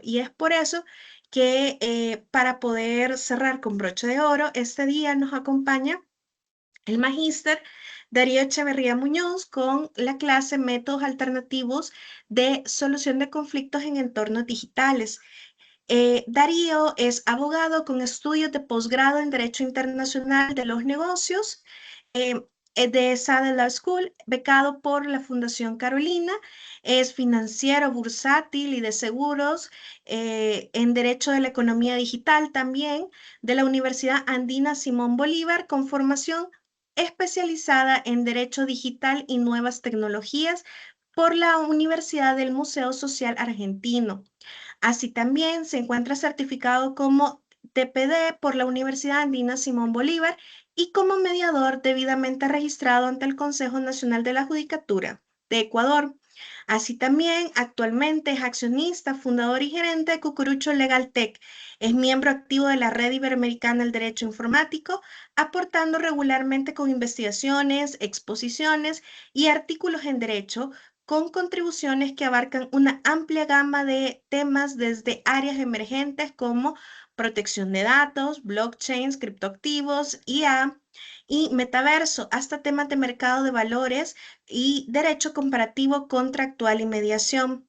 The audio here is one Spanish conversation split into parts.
Y es por eso que para poder cerrar con broche de oro, este día nos acompaña el magíster Darío Echeverría Muñoz con la clase Métodos Alternativos de Solución de Conflictos en Entornos Digitales. Darío es abogado con estudios de posgrado en Derecho Internacional de los Negocios eh, de Saddle Law School, becado por la Fundación Carolina. Es financiero, bursátil y de seguros, en Derecho de la Economía Digital también, de la Universidad Andina Simón Bolívar, con formación especializada en Derecho Digital y Nuevas Tecnologías por la Universidad del Museo Social Argentino. Así también se encuentra certificado como TPD por la Universidad Andina Simón Bolívar y como mediador debidamente registrado ante el Consejo Nacional de la Judicatura de Ecuador. Así también, actualmente es accionista, fundador y gerente de Cucurucho Legal Tech. Es miembro activo de la Red Iberoamericana del Derecho Informático, aportando regularmente con investigaciones, exposiciones y artículos en derecho, con contribuciones que abarcan una amplia gama de temas desde áreas emergentes como protección de datos, blockchains, criptoactivos, IA y metaverso, hasta temas de mercado de valores y derecho comparativo contractual y mediación.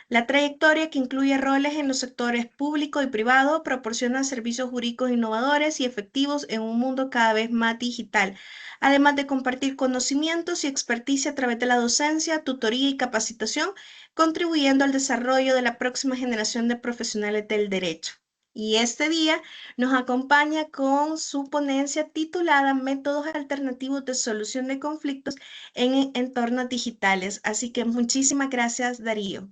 La trayectoria, que incluye roles en los sectores público y privado, proporciona servicios jurídicos innovadores y efectivos en un mundo cada vez más digital, además de compartir conocimientos y experticia a través de la docencia, tutoría y capacitación, contribuyendo al desarrollo de la próxima generación de profesionales del derecho. Y este día nos acompaña con su ponencia titulada Métodos alternativos de solución de conflictos en entornos digitales. Así que muchísimas gracias, Darío.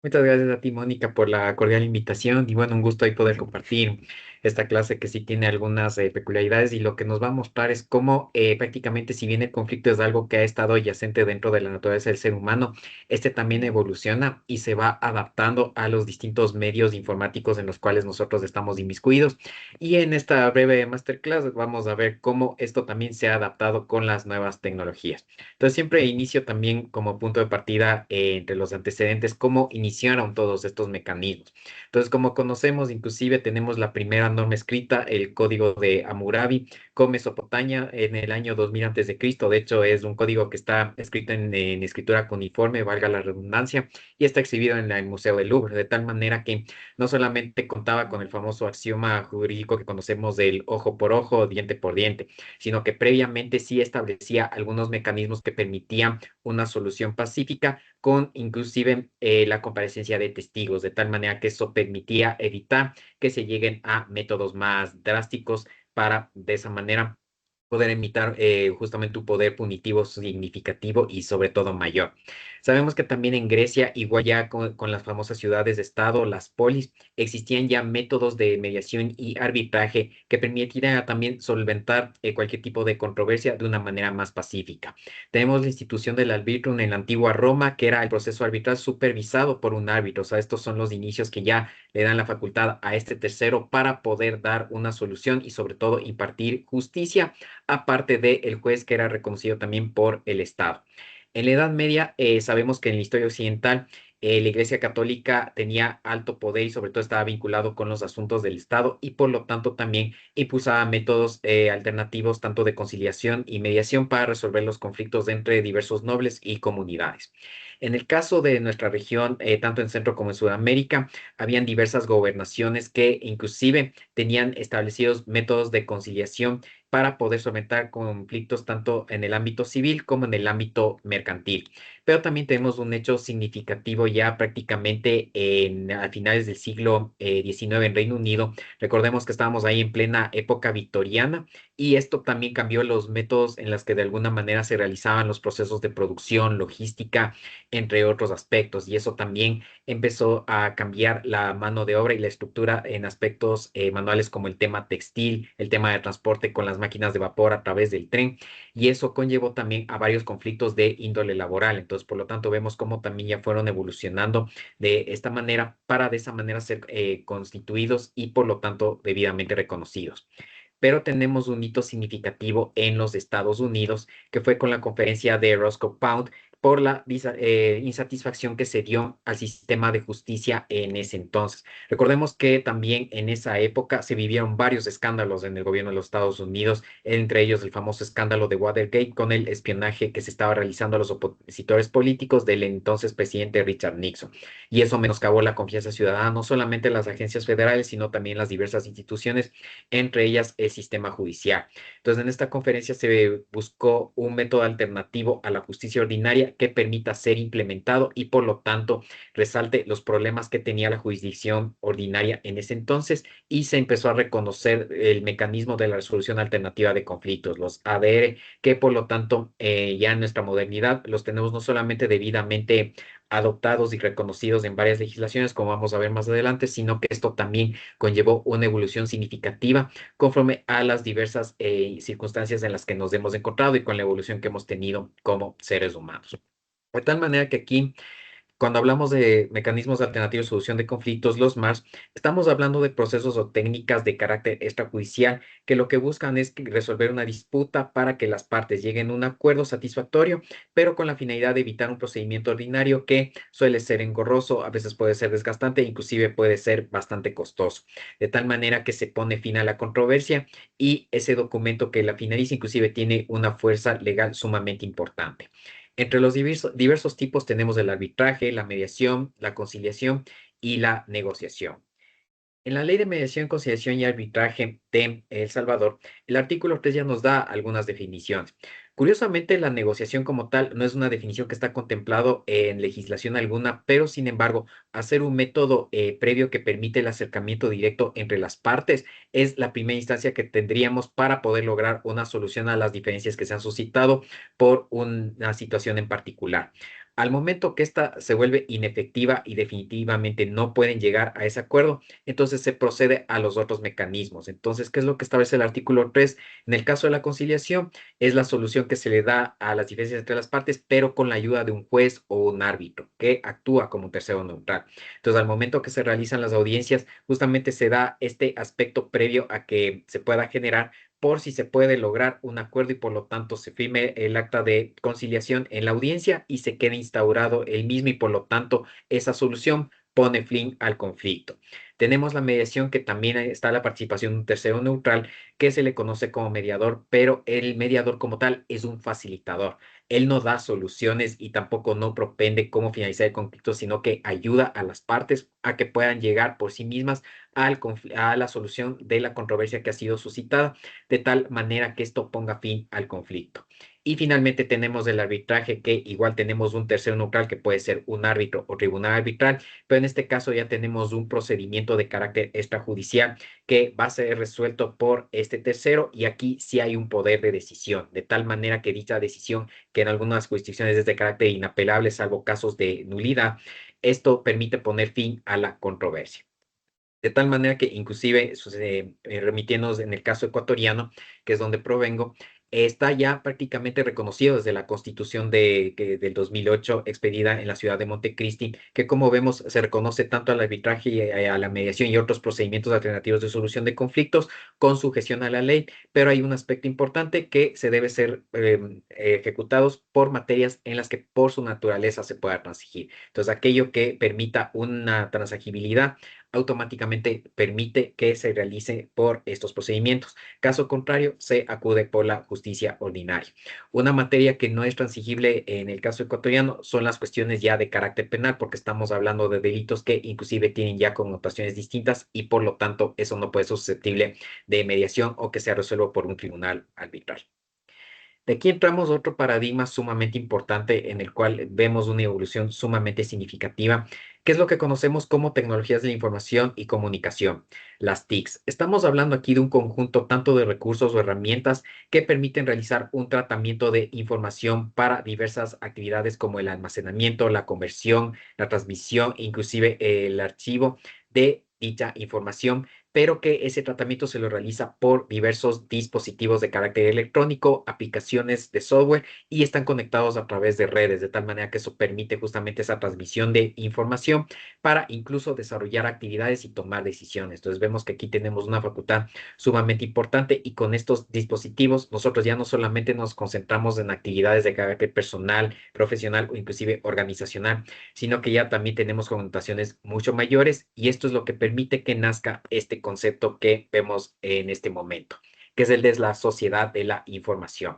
Muchas gracias a ti, Mónica, por la cordial invitación y bueno, un gusto ahí poder compartir esta clase que sí tiene algunas peculiaridades y lo que nos va a mostrar es cómo prácticamente si bien el conflicto es algo que ha estado yacente dentro de la naturaleza del ser humano, este también evoluciona y se va adaptando a los distintos medios informáticos en los cuales nosotros estamos inmiscuidos. Y en esta breve masterclass vamos a ver cómo esto también se ha adaptado con las nuevas tecnologías. Entonces siempre inicio también como punto de partida entre los antecedentes, cómo iniciaron todos estos mecanismos. Entonces, como conocemos, inclusive tenemos la primera norma escrita, el Código de Hammurabi, con Mesopotamia en el año 2000 antes de Cristo. De hecho, es un código que está escrito en escritura cuneiforme, valga la redundancia, y está exhibido en el Museo del Louvre, de tal manera que no solamente contaba con el famoso axioma jurídico que conocemos del ojo por ojo, diente por diente, sino que previamente sí establecía algunos mecanismos que permitían una solución pacífica con inclusive la comparecencia de testigos, de tal manera que eso permitía evitar que se lleguen a métodos más drásticos para de esa manera poder imitar justamente un poder punitivo significativo y sobre todo mayor. Sabemos que también en Grecia, igual ya con las famosas ciudades de Estado, las polis, existían ya métodos de mediación y arbitraje que permitían también solventar cualquier tipo de controversia de una manera más pacífica. Tenemos la institución del arbitrum en la antigua Roma, que era el proceso arbitral supervisado por un árbitro. O sea, estos son los inicios que ya le dan la facultad a este tercero para poder dar una solución y sobre todo impartir justicia, aparte del juez que era reconocido también por el Estado. En la Edad Media sabemos que en la historia occidental la Iglesia Católica tenía alto poder y sobre todo estaba vinculado con los asuntos del Estado y por lo tanto también impulsaba métodos alternativos tanto de conciliación y mediación para resolver los conflictos entre diversos nobles y comunidades. En el caso de nuestra región, tanto en Centro como en Sudamérica, habían diversas gobernaciones que inclusive tenían establecidos métodos de conciliación para poder solventar conflictos tanto en el ámbito civil como en el ámbito mercantil. Pero también tenemos un hecho significativo ya prácticamente a finales del siglo XIX en Reino Unido. Recordemos que estábamos ahí en plena época victoriana y esto también cambió los métodos en los que de alguna manera se realizaban los procesos de producción, logística, entre otros aspectos. Y eso también empezó a cambiar la mano de obra y la estructura en aspectos manuales como el tema textil, el tema de transporte con las máquinas de vapor a través del tren, y eso conllevó también a varios conflictos de índole laboral. Entonces, por lo tanto, vemos cómo también ya fueron evolucionando de esta manera para de esa manera ser constituidos y por lo tanto debidamente reconocidos. Pero tenemos un hito significativo en los Estados Unidos, que fue con la conferencia de Roscoe Pound, por la insatisfacción que se dio al sistema de justicia en ese entonces. Recordemos que también en esa época se vivieron varios escándalos en el gobierno de los Estados Unidos, entre ellos el famoso escándalo de Watergate con el espionaje que se estaba realizando a los opositores políticos del entonces presidente Richard Nixon. Y eso menoscabó la confianza ciudadana, no solamente en las agencias federales, sino también en las diversas instituciones, entre ellas el sistema judicial. Entonces, en esta conferencia se buscó un método alternativo a la justicia ordinaria que permita ser implementado y, por lo tanto, resalte los problemas que tenía la jurisdicción ordinaria en ese entonces y se empezó a reconocer el mecanismo de la resolución alternativa de conflictos, los ADR, que por lo tanto ya en nuestra modernidad los tenemos no solamente debidamente adoptados y reconocidos en varias legislaciones, como vamos a ver más adelante, sino que esto también conllevó una evolución significativa conforme a las diversas circunstancias en las que nos hemos encontrado y con la evolución que hemos tenido como seres humanos. De tal manera que aquí cuando hablamos de mecanismos alternativos de solución de conflictos, los MARS, estamos hablando de procesos o técnicas de carácter extrajudicial que lo que buscan es resolver una disputa para que las partes lleguen a un acuerdo satisfactorio, pero con la finalidad de evitar un procedimiento ordinario que suele ser engorroso, a veces puede ser desgastante, inclusive puede ser bastante costoso. De tal manera que se pone fin a la controversia y ese documento que la finaliza inclusive tiene una fuerza legal sumamente importante. Entre los diversos tipos tenemos el arbitraje, la mediación, la conciliación y la negociación. En la Ley de Mediación, Conciliación y Arbitraje de El Salvador, el artículo 3 ya nos da algunas definiciones. Curiosamente, la negociación como tal no es una definición que está contemplado en legislación alguna, pero sin embargo, hacer un método previo que permite el acercamiento directo entre las partes es la primera instancia que tendríamos para poder lograr una solución a las diferencias que se han suscitado por una situación en particular. Al momento que esta se vuelve inefectiva y definitivamente no pueden llegar a ese acuerdo, entonces se procede a los otros mecanismos. Entonces, ¿qué es lo que establece el artículo 3? En el caso de la conciliación, es la solución que se le da a las diferencias entre las partes, pero con la ayuda de un juez o un árbitro que actúa como un tercero neutral. Entonces, al momento que se realizan las audiencias, justamente se da este aspecto previo a que se pueda generar por si se puede lograr un acuerdo y por lo tanto se firme el acta de conciliación en la audiencia y se quede instaurado el mismo y por lo tanto esa solución pone fin al conflicto. Tenemos la mediación que también está la participación de un tercero neutral que se le conoce como mediador, pero el mediador como tal es un facilitador. Él no da soluciones y tampoco no propende cómo finalizar el conflicto, sino que ayuda a las partes a que puedan llegar por sí mismas a la solución de la controversia que ha sido suscitada, de tal manera que esto ponga fin al conflicto. Y finalmente tenemos el arbitraje, que igual tenemos un tercero neutral que puede ser un árbitro o tribunal arbitral, pero en este caso ya tenemos un procedimiento de carácter extrajudicial que va a ser resuelto por este tercero y aquí sí hay un poder de decisión, de tal manera que dicha decisión, que en algunas jurisdicciones es de carácter inapelable, salvo casos de nulidad, esto permite poner fin a la controversia. De tal manera que inclusive, remitiéndonos en el caso ecuatoriano, que es donde provengo, está ya prácticamente reconocido desde la Constitución del 2008 expedida en la ciudad de Montecristi, que como vemos se reconoce tanto al arbitraje y a la mediación y otros procedimientos alternativos de solución de conflictos con sujeción a la ley, pero hay un aspecto importante que se debe ser ejecutados por materias en las que por su naturaleza se pueda transigir. Entonces, aquello que permita una transagibilidad automáticamente permite que se realice por estos procedimientos. Caso contrario, se acude por la justicia ordinaria. Una materia que no es transigible en el caso ecuatoriano son las cuestiones ya de carácter penal, porque estamos hablando de delitos que inclusive tienen ya connotaciones distintas y por lo tanto eso no puede ser susceptible de mediación o que sea resuelto por un tribunal arbitral. De aquí entramos a otro paradigma sumamente importante en el cual vemos una evolución sumamente significativa, que es lo que conocemos como tecnologías de la información y comunicación, las TICs. Estamos hablando aquí de un conjunto tanto de recursos o herramientas que permiten realizar un tratamiento de información para diversas actividades como el almacenamiento, la conversión, la transmisión, inclusive el archivo de dicha información pero que ese tratamiento se lo realiza por diversos dispositivos de carácter electrónico, aplicaciones de software y están conectados a través de redes, de tal manera que eso permite justamente esa transmisión de información para incluso desarrollar actividades y tomar decisiones. Entonces vemos que aquí tenemos una facultad sumamente importante y con estos dispositivos nosotros ya no solamente nos concentramos en actividades de carácter personal, profesional o inclusive organizacional, sino que ya también tenemos connotaciones mucho mayores y esto es lo que permite que nazca este concepto que vemos en este momento, que es el de la sociedad de la información.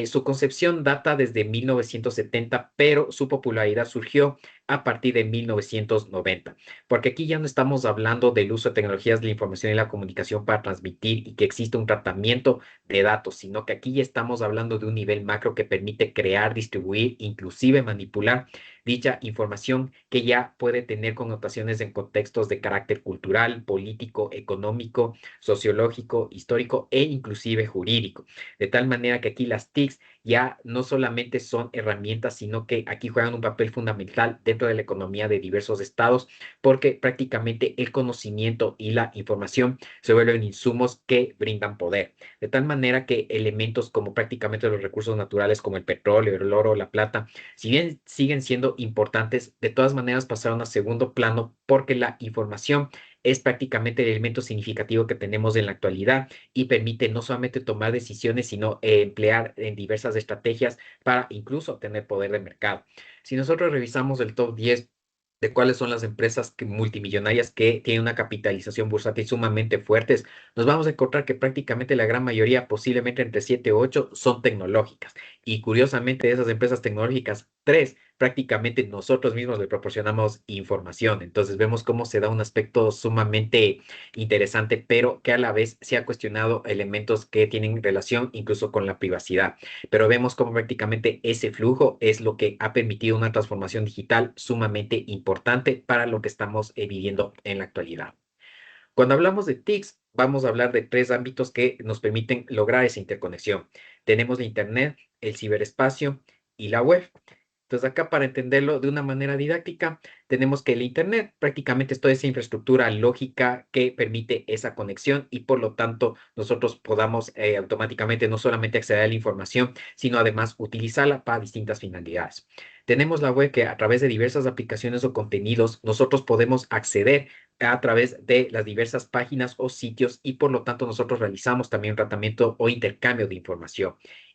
Su concepción data desde 1970, pero su popularidad surgió a partir de 1990, porque aquí ya no estamos hablando del uso de tecnologías de la información y la comunicación para transmitir y que existe un tratamiento de datos, sino que aquí ya estamos hablando de un nivel macro que permite crear, distribuir, inclusive manipular dicha información que ya puede tener connotaciones en contextos de carácter cultural, político, económico, sociológico, histórico e inclusive jurídico. De tal manera que aquí las TICs ya no solamente son herramientas, sino que aquí juegan un papel fundamental dentro de la economía de diversos estados, porque prácticamente el conocimiento y la información se vuelven insumos que brindan poder. De tal manera que elementos como prácticamente los recursos naturales como el petróleo, el oro, la plata, si bien siguen siendo importantes, de todas maneras pasaron a segundo plano porque la información es prácticamente el elemento significativo que tenemos en la actualidad y permite no solamente tomar decisiones, sino emplear en diversas estrategias para incluso tener poder de mercado. Si nosotros revisamos el top 10 de cuáles son las empresas multimillonarias que tienen una capitalización bursátil sumamente fuertes, nos vamos a encontrar que prácticamente la gran mayoría, posiblemente entre 7 o 8, son tecnológicas. Y curiosamente, de esas empresas tecnológicas, 3 prácticamente nosotros mismos le proporcionamos información. Entonces vemos cómo se da un aspecto sumamente interesante, pero que a la vez se ha cuestionado elementos que tienen relación incluso con la privacidad. Pero vemos cómo prácticamente ese flujo es lo que ha permitido una transformación digital sumamente importante para lo que estamos viviendo en la actualidad. Cuando hablamos de TICs, vamos a hablar de 3 ámbitos que nos permiten lograr esa interconexión. Tenemos la Internet, el ciberespacio y la web. Entonces, acá para entenderlo de una manera didáctica, tenemos que el Internet prácticamente es toda esa infraestructura lógica que permite esa conexión y por lo tanto nosotros podamos automáticamente no solamente acceder a la información, sino además utilizarla para distintas finalidades. Tenemos la web que a través de diversas aplicaciones o contenidos nosotros podemos acceder a través de las diversas páginas o sitios y por lo tanto nosotros realizamos también tratamiento o intercambio de información.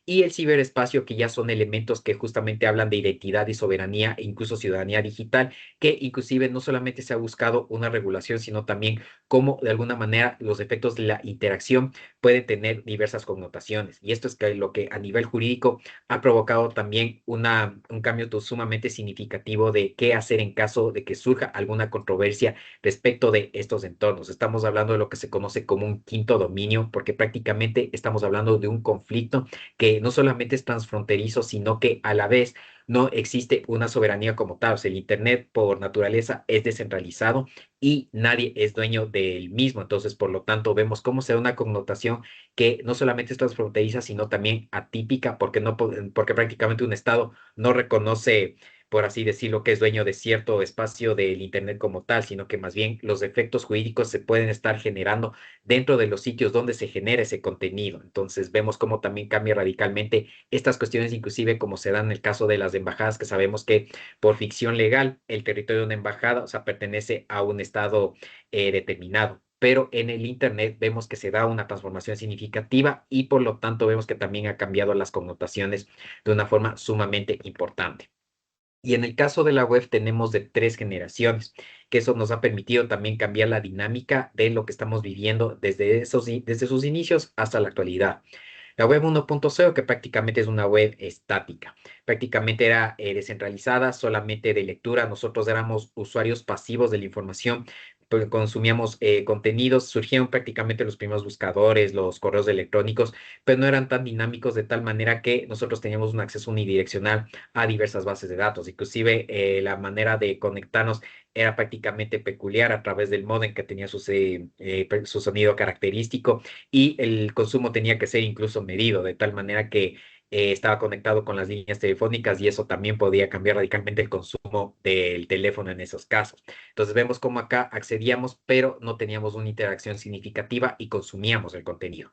Y el ciberespacio, que ya son elementos que justamente hablan de identidad y soberanía e incluso ciudadanía digital, que inclusive no solamente se ha buscado una regulación, sino también cómo de alguna manera los efectos de la interacción pueden tener diversas connotaciones. Y esto es que lo que a nivel jurídico ha provocado también un cambio sumamente significativo de qué hacer en caso de que surja alguna controversia respecto de estos entornos. Estamos hablando de lo que se conoce como un quinto dominio, porque prácticamente estamos hablando de un conflicto que no solamente es transfronterizo, sino que a la vez no existe una soberanía como tal. O sea, el Internet por naturaleza es descentralizado y nadie es dueño del mismo. Entonces, por lo tanto, vemos cómo se da una connotación que no solamente es transfronteriza, sino también atípica, porque, no, porque prácticamente un Estado no reconoce, por así decirlo, que es dueño de cierto espacio del Internet como tal, sino que más bien los efectos jurídicos se pueden estar generando dentro de los sitios donde se genera ese contenido. Entonces vemos cómo también cambia radicalmente estas cuestiones, inclusive como se da en el caso de las embajadas, que sabemos que por ficción legal el territorio de una embajada, o sea, pertenece a un estado determinado. Pero en el Internet vemos que se da una transformación significativa y por lo tanto vemos que también ha cambiado las connotaciones de una forma sumamente importante. Y en el caso de la web tenemos de 3 generaciones, que eso nos ha permitido también cambiar la dinámica de lo que estamos viviendo desde sus inicios hasta la actualidad. La web 1.0, que prácticamente es una web estática, prácticamente era descentralizada, solamente de lectura. Nosotros éramos usuarios pasivos de la información, pues, consumíamos contenidos, surgieron prácticamente los primeros buscadores, los correos electrónicos, pero no eran tan dinámicos de tal manera que nosotros teníamos un acceso unidireccional a diversas bases de datos. Inclusive la manera de conectarnos era prácticamente peculiar a través del módem que tenía su sonido característico y el consumo tenía que ser incluso medido, de tal manera que estaba conectado con las líneas telefónicas y eso también podía cambiar radicalmente el consumo del teléfono en esos casos. Entonces vemos cómo acá accedíamos, pero no teníamos una interacción significativa y consumíamos el contenido.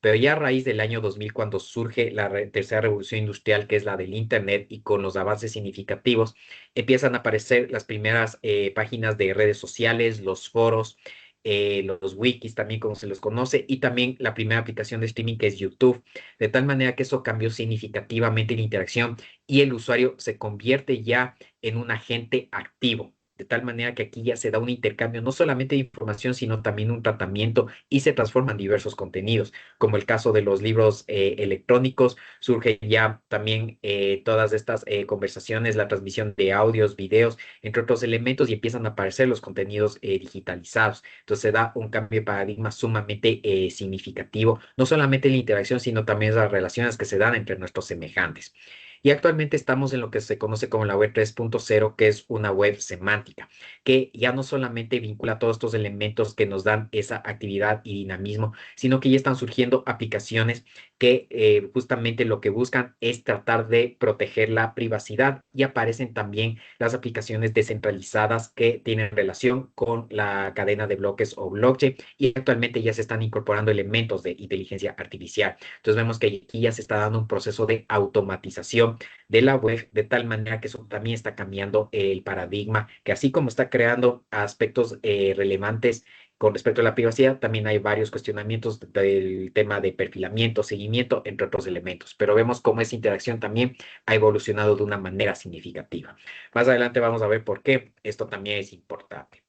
Pero ya a raíz del año 2000, cuando surge la tercera revolución industrial, que es la del Internet, y con los avances significativos, empiezan a aparecer las primeras páginas de redes sociales, los foros, los wikis también como se los conoce, y también la primera aplicación de streaming que es YouTube, de tal manera que eso cambió significativamente la interacción y el usuario se convierte ya en un agente activo. De tal manera que aquí ya se da un intercambio no solamente de información, sino también un tratamiento y se transforman diversos contenidos, como el caso de los libros electrónicos. Surge ya también todas estas conversaciones, la transmisión de audios, videos, entre otros elementos, y empiezan a aparecer los contenidos digitalizados. Entonces se da un cambio de paradigma sumamente significativo, no solamente en la interacción, sino también en las relaciones que se dan entre nuestros semejantes. Y actualmente estamos en lo que se conoce como la web 3.0, que es una web semántica, que ya no solamente vincula todos estos elementos que nos dan esa actividad y dinamismo, sino que ya están surgiendo aplicaciones que justamente lo que buscan es tratar de proteger la privacidad, y aparecen también las aplicaciones descentralizadas que tienen relación con la cadena de bloques o blockchain, y actualmente ya se están incorporando elementos de inteligencia artificial. Entonces vemos que aquí ya se está dando un proceso de automatización de la web, de tal manera que eso también está cambiando el paradigma, que así como está creando aspectos relevantes con respecto a la privacidad, también hay varios cuestionamientos del tema de perfilamiento, seguimiento, entre otros elementos, pero vemos cómo esa interacción también ha evolucionado de una manera significativa. Más adelante vamos a ver por qué esto también es importante.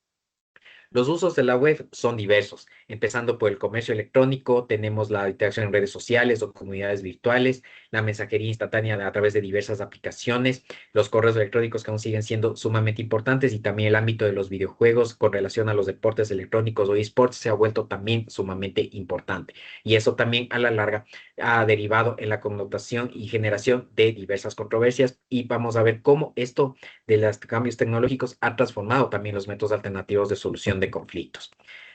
Los usos de la web son diversos, empezando por el comercio electrónico, tenemos la interacción en redes sociales o comunidades virtuales, la mensajería instantánea a través de diversas aplicaciones, los correos electrónicos que aún siguen siendo sumamente importantes, y también el ámbito de los videojuegos con relación a los deportes electrónicos o esports se ha vuelto también sumamente importante. Y eso también a la larga ha derivado en la connotación y generación de diversas controversias, y vamos a ver cómo esto de los cambios tecnológicos ha transformado también los métodos alternativos de solución de conflictos.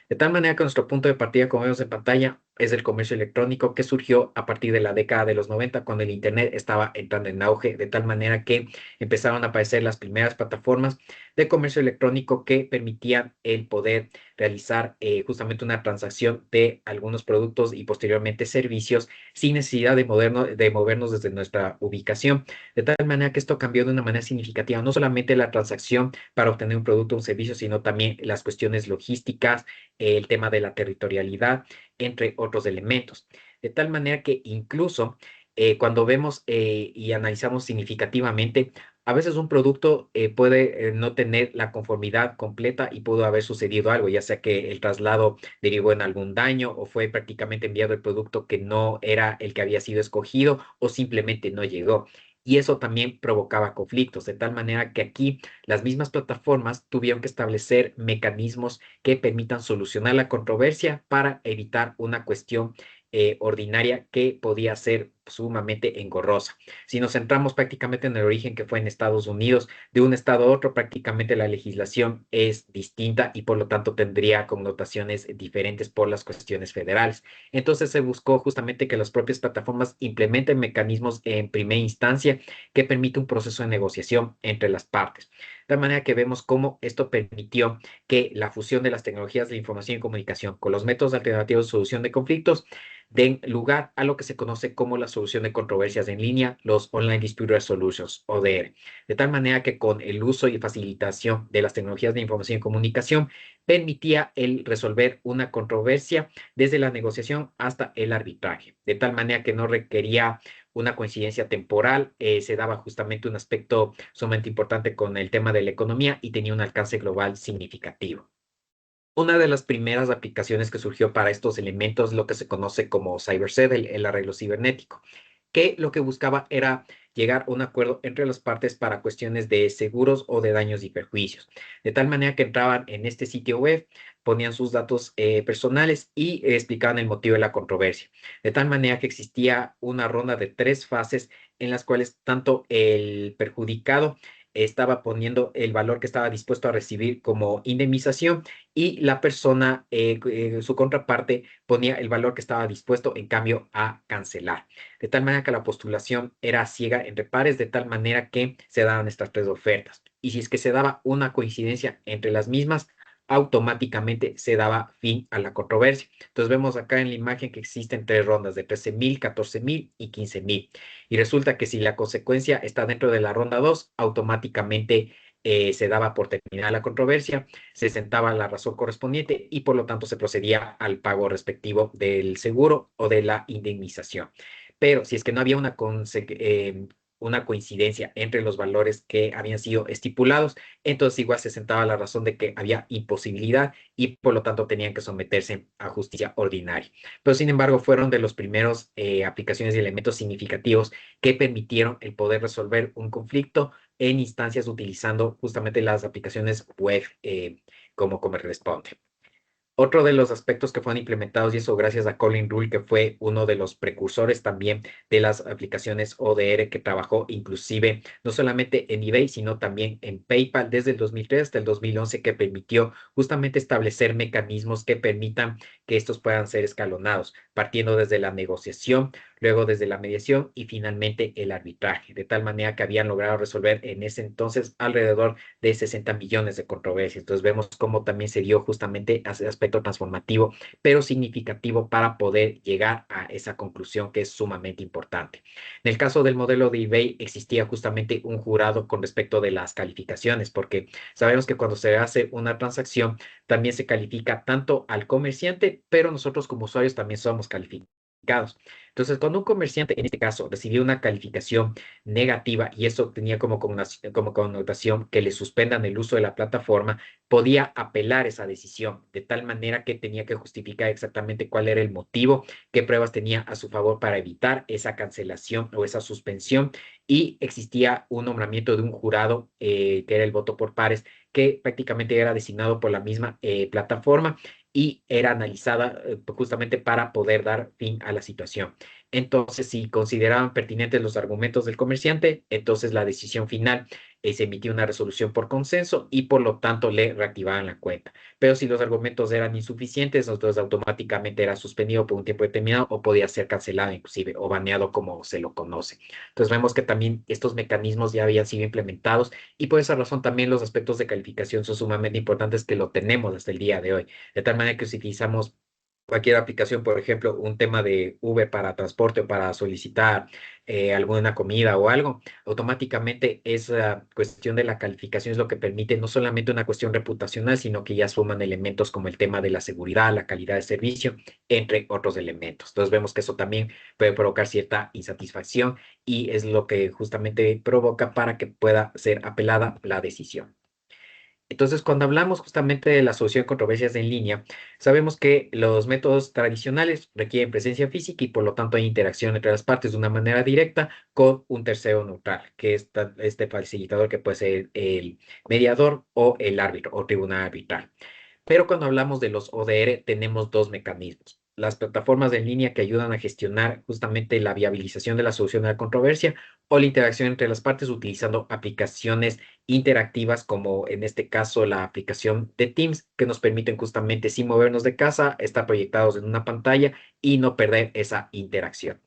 De tal manera que nuestro punto de partida, como vemos en pantalla, es el comercio electrónico, que surgió a partir de la década de los 90, cuando el Internet estaba entrando en auge, de tal manera que empezaron a aparecer las primeras plataformas de comercio electrónico que permitían el poder realizar justamente una transacción de algunos productos y posteriormente servicios sin necesidad de movernos desde nuestra ubicación. De tal manera que esto cambió de una manera significativa, no solamente la transacción para obtener un producto o un servicio, sino también las cuestiones logísticas, el tema de la territorialidad, entre otros elementos. De tal manera que incluso cuando vemos y analizamos significativamente, a veces un producto puede no tener la conformidad completa y pudo haber sucedido algo, ya sea que el traslado derivó en algún daño o fue prácticamente enviado el producto que no era el que había sido escogido o simplemente no llegó. Y eso también provocaba conflictos, de tal manera que aquí las mismas plataformas tuvieron que establecer mecanismos que permitan solucionar la controversia para evitar una cuestión ordinaria que podía ser sumamente engorrosa. Si nos centramos prácticamente en el origen, que fue en Estados Unidos, de un estado a otro prácticamente la legislación es distinta y por lo tanto tendría connotaciones diferentes por las cuestiones federales. Entonces se buscó justamente que las propias plataformas implementen mecanismos en primera instancia que permite un proceso de negociación entre las partes. De manera que vemos cómo esto permitió que la fusión de las tecnologías de la información y comunicación con los métodos alternativos de solución de conflictos den lugar a lo que se conoce como la solución de controversias en línea, los Online Dispute Resolutions, ODR. De tal manera que con el uso y facilitación de las tecnologías de información y comunicación, permitía el resolver una controversia desde la negociación hasta el arbitraje. De tal manera que no requería una coincidencia temporal, se daba justamente un aspecto sumamente importante con el tema de la economía y tenía un alcance global significativo. Una de las primeras aplicaciones que surgió para estos elementos es lo que se conoce como CyberSed, el arreglo cibernético, que lo que buscaba era llegar a un acuerdo entre las partes para cuestiones de seguros o de daños y perjuicios. De tal manera que entraban en este sitio web, ponían sus datos personales y explicaban el motivo de la controversia. De tal manera que existía una ronda de 3 fases en las cuales tanto el perjudicado estaba poniendo el valor que estaba dispuesto a recibir como indemnización y la persona, su contraparte, ponía el valor que estaba dispuesto en cambio a cancelar. De tal manera que la postulación era ciega entre pares, de tal manera que se daban estas tres ofertas. Y si es que se daba una coincidencia entre las mismas, automáticamente se daba fin a la controversia. Entonces vemos acá en la imagen que existen tres rondas de 13.000, 14.000 y 15.000. Y resulta que si la consecuencia está dentro de la ronda 2, automáticamente se daba por terminada la controversia, se sentaba la razón correspondiente y por lo tanto se procedía al pago respectivo del seguro o de la indemnización. Pero si es que no había una coincidencia entre los valores que habían sido estipulados, entonces igual se sentaba la razón de que había imposibilidad y por lo tanto tenían que someterse a justicia ordinaria. Pero sin embargo fueron de los primeros aplicaciones y elementos significativos que permitieron el poder resolver un conflicto en instancias utilizando justamente las aplicaciones web como corresponde. Otro de los aspectos que fueron implementados, y eso gracias a Colin Rule, que fue uno de los precursores también de las aplicaciones ODR, que trabajó inclusive no solamente en eBay, sino también en PayPal desde el 2003 hasta el 2011, que permitió justamente establecer mecanismos que permitan que estos puedan ser escalonados, partiendo desde la negociación, luego desde la mediación y finalmente el arbitraje, de tal manera que habían logrado resolver en ese entonces alrededor de 60 millones de controversias. Entonces vemos cómo también se dio justamente ese aspecto transformativo, pero significativo para poder llegar a esa conclusión que es sumamente importante. En el caso del modelo de eBay existía justamente un jurado con respecto de las calificaciones, porque sabemos que cuando se hace una transacción también se califica tanto al comerciante, pero nosotros como usuarios también somos calificados. Entonces, cuando un comerciante, en este caso, recibió una calificación negativa y eso tenía como connotación que le suspendan el uso de la plataforma, podía apelar esa decisión, de tal manera que tenía que justificar exactamente cuál era el motivo, qué pruebas tenía a su favor para evitar esa cancelación o esa suspensión, y existía un nombramiento de un jurado, que era el voto por pares, que prácticamente era designado por la misma plataforma y era analizada justamente para poder dar fin a la situación. Entonces, si consideraban pertinentes los argumentos del comerciante, entonces la decisión final se emitía una resolución por consenso y por lo tanto le reactivaban la cuenta. Pero si los argumentos eran insuficientes, entonces automáticamente era suspendido por un tiempo determinado o podía ser cancelado inclusive o baneado como se lo conoce. Entonces vemos que también estos mecanismos ya habían sido implementados y por esa razón también los aspectos de calificación son sumamente importantes que lo tenemos hasta el día de hoy. De tal manera que si utilizamos cualquier aplicación, por ejemplo, un tema de Uber para transporte o para solicitar alguna comida o algo, automáticamente esa cuestión de la calificación es lo que permite no solamente una cuestión reputacional, sino que ya suman elementos como el tema de la seguridad, la calidad de servicio, entre otros elementos. Entonces vemos que eso también puede provocar cierta insatisfacción y es lo que justamente provoca para que pueda ser apelada la decisión. Entonces, cuando hablamos justamente de la solución de controversias en línea, sabemos que los métodos tradicionales requieren presencia física y por lo tanto hay interacción entre las partes de una manera directa con un tercero neutral, que es este facilitador que puede ser el mediador o el árbitro o tribunal arbitral. Pero cuando hablamos de los ODR, tenemos dos mecanismos. Las plataformas en línea que ayudan a gestionar justamente la viabilización de la solución de la controversia o la interacción entre las partes utilizando aplicaciones interactivas como en este caso la aplicación de Teams que nos permiten justamente sin movernos de casa, estar proyectados en una pantalla y no perder esa interacción.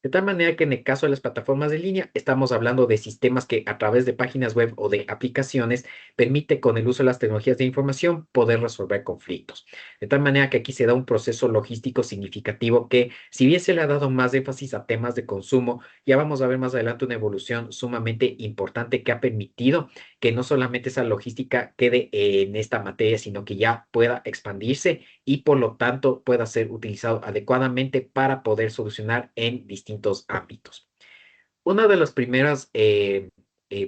De tal manera que en el caso de las plataformas de línea, estamos hablando de sistemas que a través de páginas web o de aplicaciones permite con el uso de las tecnologías de información poder resolver conflictos. De tal manera que aquí se da un proceso logístico significativo que, si bien se le ha dado más énfasis a temas de consumo, ya vamos a ver más adelante una evolución sumamente importante que ha permitido que no solamente esa logística quede en esta materia, sino que ya pueda expandirse y por lo tanto pueda ser utilizado adecuadamente para poder solucionar en distintos ámbitos. Una de las primeras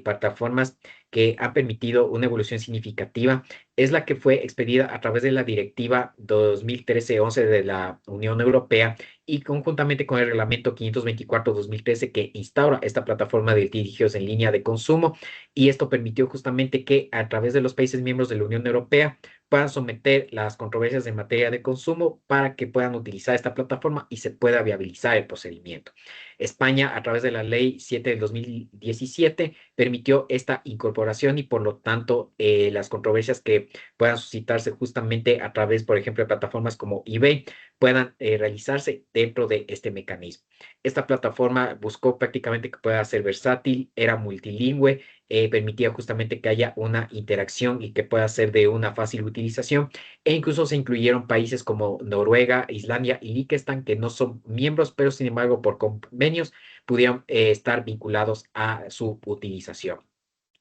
plataformas que ha permitido una evolución significativa es la que fue expedida a través de la Directiva 2013-11 de la Unión Europea y conjuntamente con el Reglamento 524-2013 que instaura esta plataforma de litigios en línea de consumo. Y esto permitió justamente que a través de los países miembros de la Unión Europea puedan someter las controversias en materia de consumo para que puedan utilizar esta plataforma y se pueda viabilizar el procedimiento. España, a través de la Ley 7 del 2017, permitió esta incorporación y por lo tanto las controversias que puedan suscitarse justamente a través, por ejemplo, de plataformas como eBay, puedan realizarse dentro de este mecanismo. Esta plataforma buscó prácticamente que pueda ser versátil, era multilingüe, permitía justamente que haya una interacción y que pueda ser de una fácil utilización, e incluso se incluyeron países como Noruega, Islandia y Liechtenstein, que no son miembros, pero sin embargo por convenios pudieron estar vinculados a su utilización.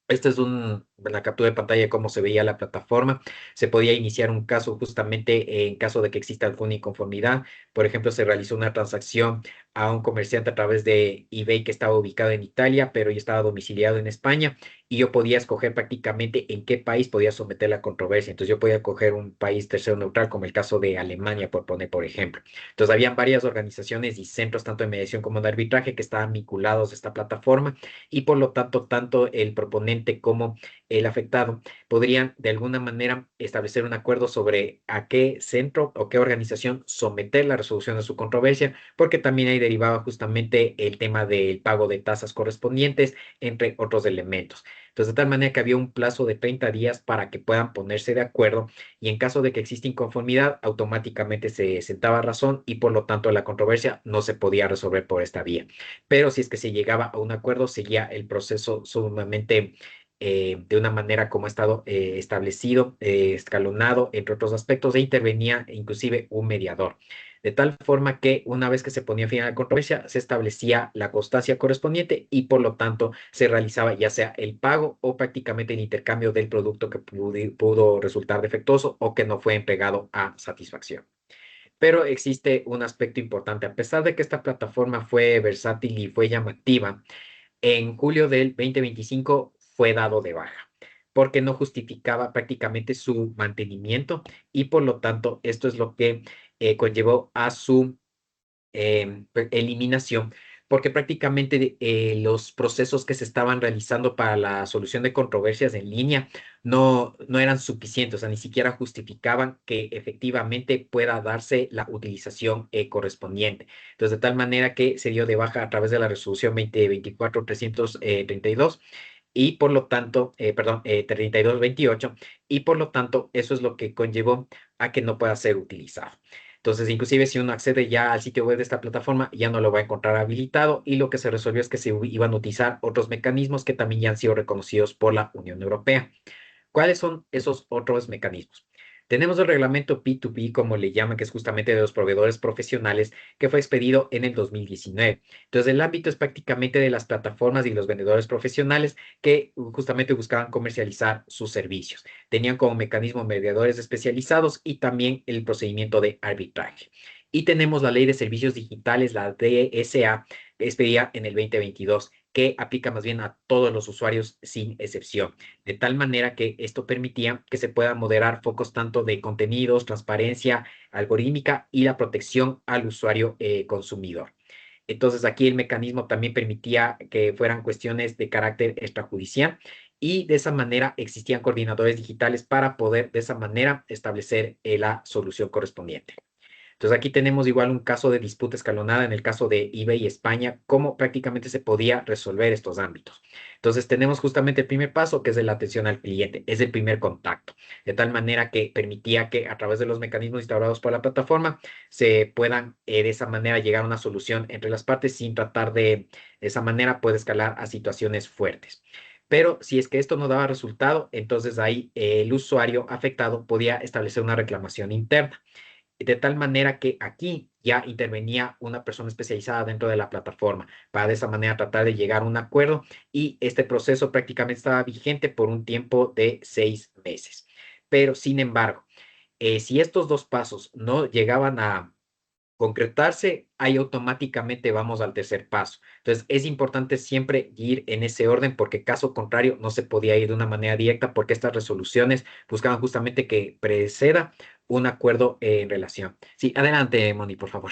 Esta es la captura de pantalla de cómo se veía la plataforma. Se podía iniciar un caso justamente en caso de que exista alguna inconformidad. Por ejemplo, se realizó una transacción a un comerciante a través de eBay que estaba ubicado en Italia, pero yo estaba domiciliado en España y yo podía escoger prácticamente en qué país podía someter la controversia. Entonces yo podía coger un país tercero neutral como el caso de Alemania, por poner por ejemplo. Entonces habían varias organizaciones y centros, tanto de mediación como de arbitraje, que estaban vinculados a esta plataforma y por lo tanto, tanto el proponente como el afectado podrían de alguna manera establecer un acuerdo sobre a qué centro o qué organización someter la resolución de su controversia, porque también ahí derivaba justamente el tema del pago de tasas correspondientes, entre otros elementos. Entonces, de tal manera que había un plazo de 30 días para que puedan ponerse de acuerdo y en caso de que exista inconformidad, automáticamente se sentaba razón y por lo tanto la controversia no se podía resolver por esta vía. Pero si es que se llegaba a un acuerdo, seguía el proceso sumamente de una manera como ha estado establecido, escalonado, entre otros aspectos, e intervenía inclusive un mediador. De tal forma que una vez que se ponía fin a la controversia, se establecía la constancia correspondiente y por lo tanto se realizaba ya sea el pago o prácticamente el intercambio del producto que pudo resultar defectuoso o que no fue entregado a satisfacción. Pero existe un aspecto importante. A pesar de que esta plataforma fue versátil y fue llamativa, en julio del 2025 fue dado de baja porque no justificaba prácticamente su mantenimiento y por lo tanto esto es lo que conllevó a su eliminación, porque prácticamente los procesos que se estaban realizando para la solución de controversias en línea no eran suficientes, o sea, ni siquiera justificaban que efectivamente pueda darse la utilización correspondiente. Entonces, de tal manera que se dio de baja a través de la resolución 2024-332 y por lo tanto, perdón, 3228, y por lo tanto eso es lo que conllevó a que no pueda ser utilizado. Entonces, inclusive si uno accede ya al sitio web de esta plataforma, ya no lo va a encontrar habilitado y lo que se resolvió es que se iban a utilizar otros mecanismos que también ya han sido reconocidos por la Unión Europea. ¿Cuáles son esos otros mecanismos? Tenemos el reglamento P2P, como le llaman, que es justamente de los proveedores profesionales, que fue expedido en el 2019. Entonces, el ámbito es prácticamente de las plataformas y los vendedores profesionales que justamente buscaban comercializar sus servicios. Tenían como mecanismo mediadores especializados y también el procedimiento de arbitraje. Y tenemos la Ley de Servicios Digitales, la DSA, expedida en el 2022, que aplica más bien a todos los usuarios sin excepción, de tal manera que esto permitía que se puedan moderar focos tanto de contenidos, transparencia algorítmica y la protección al usuario consumidor. Entonces, aquí el mecanismo también permitía que fueran cuestiones de carácter extrajudicial y de esa manera existían coordinadores digitales para poder de esa manera establecer la solución correspondiente. Entonces aquí tenemos igual un caso de disputa escalonada en el caso de eBay España, cómo prácticamente se podía resolver estos ámbitos. Entonces tenemos justamente el primer paso, que es la atención al cliente, es el primer contacto, de tal manera que permitía que a través de los mecanismos instaurados por la plataforma se puedan de esa manera llegar a una solución entre las partes sin tratar de esa manera puede escalar a situaciones fuertes. Pero si es que esto no daba resultado, entonces ahí el usuario afectado podía establecer una reclamación interna de tal manera que aquí ya intervenía una persona especializada dentro de la plataforma para de esa manera tratar de llegar a un acuerdo y este proceso prácticamente estaba vigente por un tiempo de 6 meses. Pero, sin embargo, si estos dos pasos no llegaban concretarse, ahí automáticamente vamos al tercer paso. Entonces, es importante siempre ir en ese orden porque caso contrario no se podía ir de una manera directa porque estas resoluciones buscaban justamente que preceda un acuerdo en relación. Sí, adelante, Moni, por favor.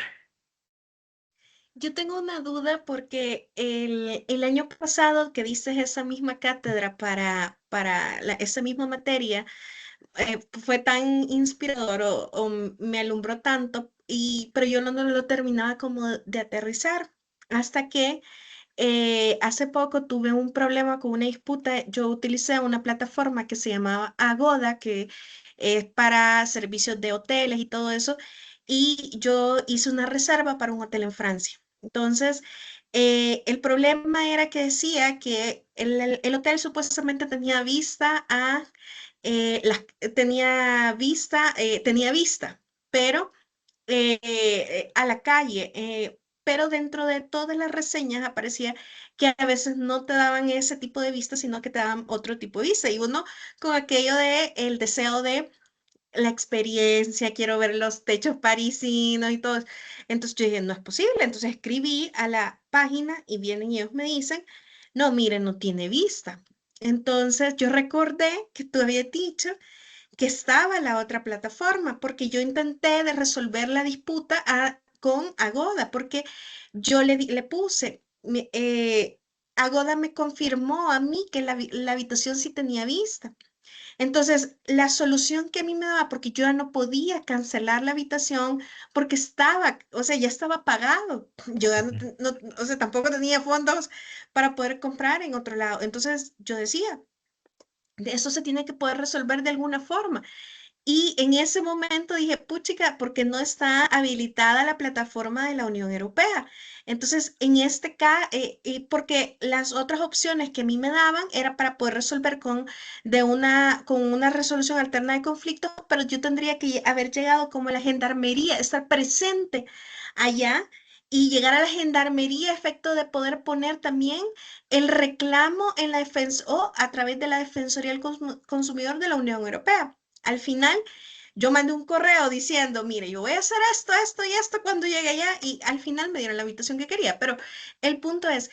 Yo tengo una duda porque el año pasado que diste esa misma cátedra para esa misma materia, fue tan inspirador o me alumbró tanto, pero yo no lo terminaba como de aterrizar hasta que hace poco tuve un problema con una disputa. Yo utilicé una plataforma que se llamaba Agoda, que es para servicios de hoteles y todo eso, y yo hice una reserva para un hotel en Francia. Entonces, el problema era que decía que el hotel supuestamente tenía vista a, tenía vista, pero a la calle, pero dentro de todas las reseñas aparecía que a veces no te daban ese tipo de vista, sino que te daban otro tipo de vista. Y uno con aquello de el deseo de la experiencia, quiero ver los techos parisinos y todo. Entonces yo dije, no es posible. Entonces escribí a la página y vienen y ellos me dicen, no, miren, no tiene vista. Entonces yo recordé que tú habías dicho que estaba la otra plataforma, porque yo intenté de resolver la disputa con Agoda, porque yo le puse, Agoda me confirmó a mí que la habitación sí tenía vista. Entonces, la solución que a mí me daba, porque yo ya no podía cancelar la habitación porque estaba, o sea, ya estaba pagado. Yo ya Ujú. o sea, tampoco tenía fondos para poder comprar en otro lado. Entonces, yo decía, de eso se tiene que poder resolver de alguna forma. Y en ese momento dije, puchica, porque no está habilitada la plataforma de la Unión Europea. Entonces, en este caso, porque las otras opciones que a mí me daban era para poder resolver con una resolución alterna de conflictos, pero yo tendría que haber llegado como a la gendarmería, estar presente allá y llegar a la gendarmería a efecto de poder poner también el reclamo en la defensa o a través de la Defensoría del Consumidor de la Unión Europea. Al final, yo mandé un correo diciendo, mire, yo voy a hacer esto, esto y esto cuando llegue allá y al final me dieron la habitación que quería. Pero el punto es,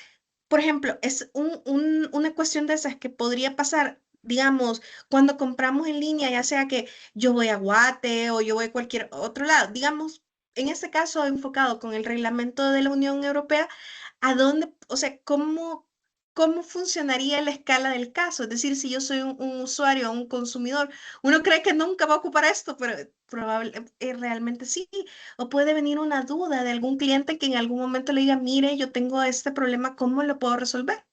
por ejemplo, es una cuestión de esas que podría pasar, digamos, cuando compramos en línea, ya sea que yo voy a Guate o yo voy a cualquier otro lado, digamos, en este caso enfocado con el reglamento de la Unión Europea, ¿a dónde, o sea, cómo funcionaría la escala del caso? Es decir, si yo soy un usuario, un consumidor, uno cree que nunca va a ocupar esto, pero realmente sí. O puede venir una duda de algún cliente que en algún momento le diga, mire, yo tengo este problema, ¿cómo lo puedo resolver?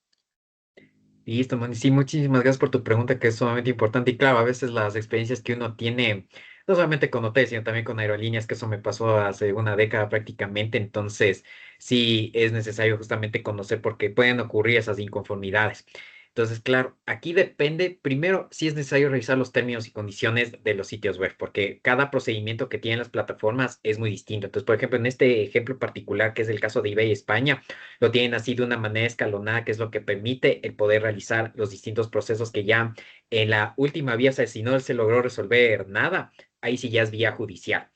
Listo, Moni. Sí, muchísimas gracias por tu pregunta, que es sumamente importante. Y claro, a veces las experiencias que uno tiene, no solamente con hoteles, sino también con aerolíneas, que eso me pasó hace una década prácticamente. Entonces, sí es necesario justamente conocer porque pueden ocurrir esas inconformidades. Entonces, claro, aquí depende, primero, si es necesario revisar los términos y condiciones de los sitios web, porque cada procedimiento que tienen las plataformas es muy distinto. Entonces, por ejemplo, en este ejemplo particular, que es el caso de eBay España, lo tienen así de una manera escalonada, que es lo que permite el poder realizar los distintos procesos que ya en la última vía, o sea, si no se logró resolver nada, ahí sí ya es vía judicial.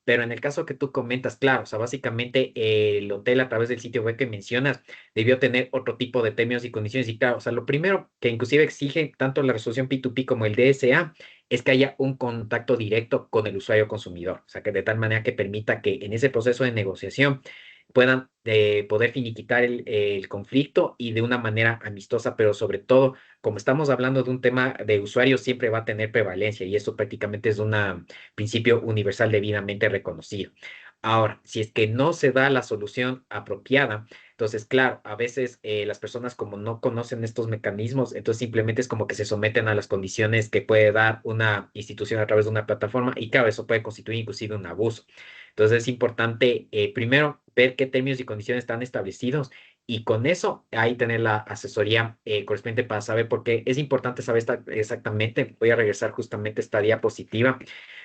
Pero en el caso que tú comentas, claro, o sea, básicamente el hotel a través del sitio web que mencionas debió tener otro tipo de términos y condiciones. Y claro, o sea, lo primero que inclusive exige tanto la resolución P2P como el DSA es que haya un contacto directo con el usuario consumidor. O sea, que de tal manera que permita que en ese proceso de negociación puedan poder finiquitar el conflicto y de una manera amistosa, pero sobre todo, como estamos hablando de un tema de usuarios, siempre va a tener prevalencia y eso prácticamente es un principio universal debidamente reconocido. Ahora, si es que no se da la solución apropiada, entonces, claro, a veces las personas como no conocen estos mecanismos, entonces simplemente es como que se someten a las condiciones que puede dar una institución a través de una plataforma y claro, eso puede constituir inclusive un abuso. Entonces es importante primero ver qué términos y condiciones están establecidos y con eso ahí tener la asesoría correspondiente para saber, porque es importante saber exactamente, voy a regresar justamente a esta diapositiva,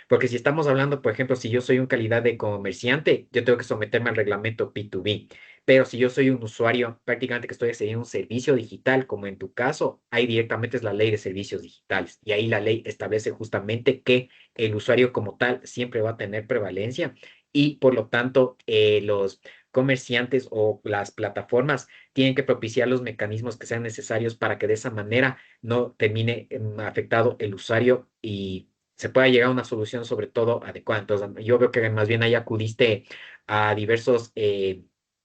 porque si estamos hablando, por ejemplo, si yo soy un calidad de comerciante, yo tengo que someterme al reglamento P2B. Pero si yo soy un usuario prácticamente que estoy accediendo a un servicio digital, como en tu caso, ahí directamente es la ley de servicios digitales. Y ahí la ley establece justamente que el usuario como tal siempre va a tener prevalencia y por lo tanto los comerciantes o las plataformas tienen que propiciar los mecanismos que sean necesarios para que de esa manera no termine afectado el usuario y se pueda llegar a una solución sobre todo adecuada. Entonces, yo veo que más bien ahí acudiste a diversos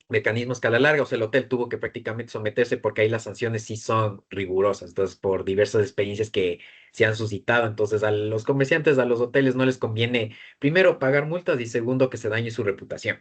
mecanismos que a la larga, o sea, el hotel tuvo que prácticamente someterse porque ahí las sanciones sí son rigurosas. Entonces, por diversas experiencias que se han suscitado, entonces a los comerciantes, a los hoteles no les conviene, primero, pagar multas y segundo, que se dañe su reputación.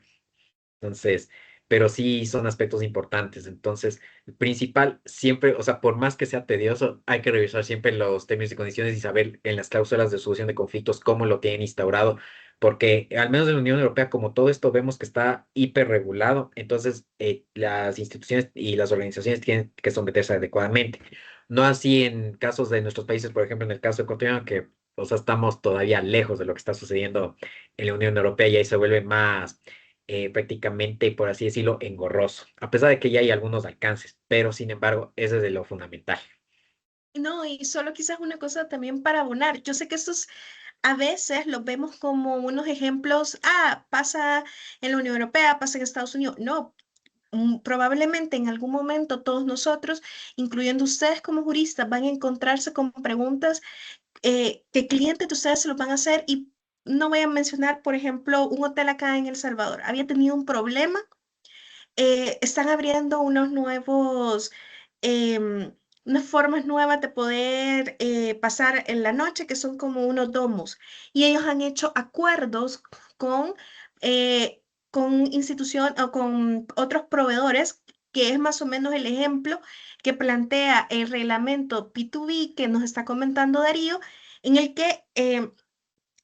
Entonces, pero sí son aspectos importantes. Entonces, el principal siempre, o sea, por más que sea tedioso, hay que revisar siempre los términos y condiciones y saber en las cláusulas de solución de conflictos cómo lo tienen instaurado, porque al menos en la Unión Europea, como todo esto vemos que está hiperregulado, entonces las instituciones y las organizaciones tienen que someterse adecuadamente. No así en casos de nuestros países, por ejemplo, en el caso ecuatoriano, que, o sea, estamos todavía lejos de lo que está sucediendo en la Unión Europea y ahí se vuelve más prácticamente, por así decirlo, engorroso, a pesar de que ya hay algunos alcances, pero sin embargo, ese es de lo fundamental. No, y solo quizás una cosa también para abonar. Yo sé que estos a veces los vemos como unos ejemplos, pasa en la Unión Europea, pasa en Estados Unidos. No, probablemente en algún momento todos nosotros, incluyendo ustedes como juristas, van a encontrarse con preguntas que clientes de ustedes se los van a hacer y no voy a mencionar, por ejemplo, un hotel acá en El Salvador. Había tenido un problema, están abriendo unos nuevos, em, unas formas nuevas de poder pasar en la noche, que son como unos domos. Y ellos han hecho acuerdos con, con institución o con otros proveedores, que es más o menos el ejemplo que plantea el reglamento P2B que nos está comentando Darío, en el que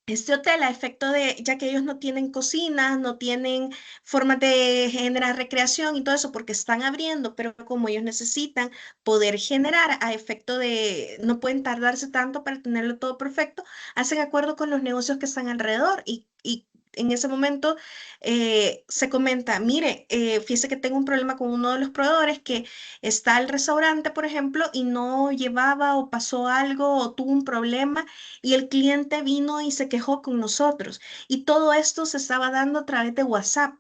este hotel, a efecto de, ya que ellos no tienen cocinas, no tienen formas de generar recreación y todo eso, porque están abriendo, pero como ellos necesitan poder generar a efecto de, no pueden tardarse tanto para tenerlo todo perfecto, hacen acuerdo con los negocios que están alrededor y en ese momento se comenta, mire, fíjese que tengo un problema con uno de los proveedores que está al restaurante, por ejemplo, y no llevaba o pasó algo o tuvo un problema y el cliente vino y se quejó con nosotros. Y todo esto se estaba dando a través de WhatsApp.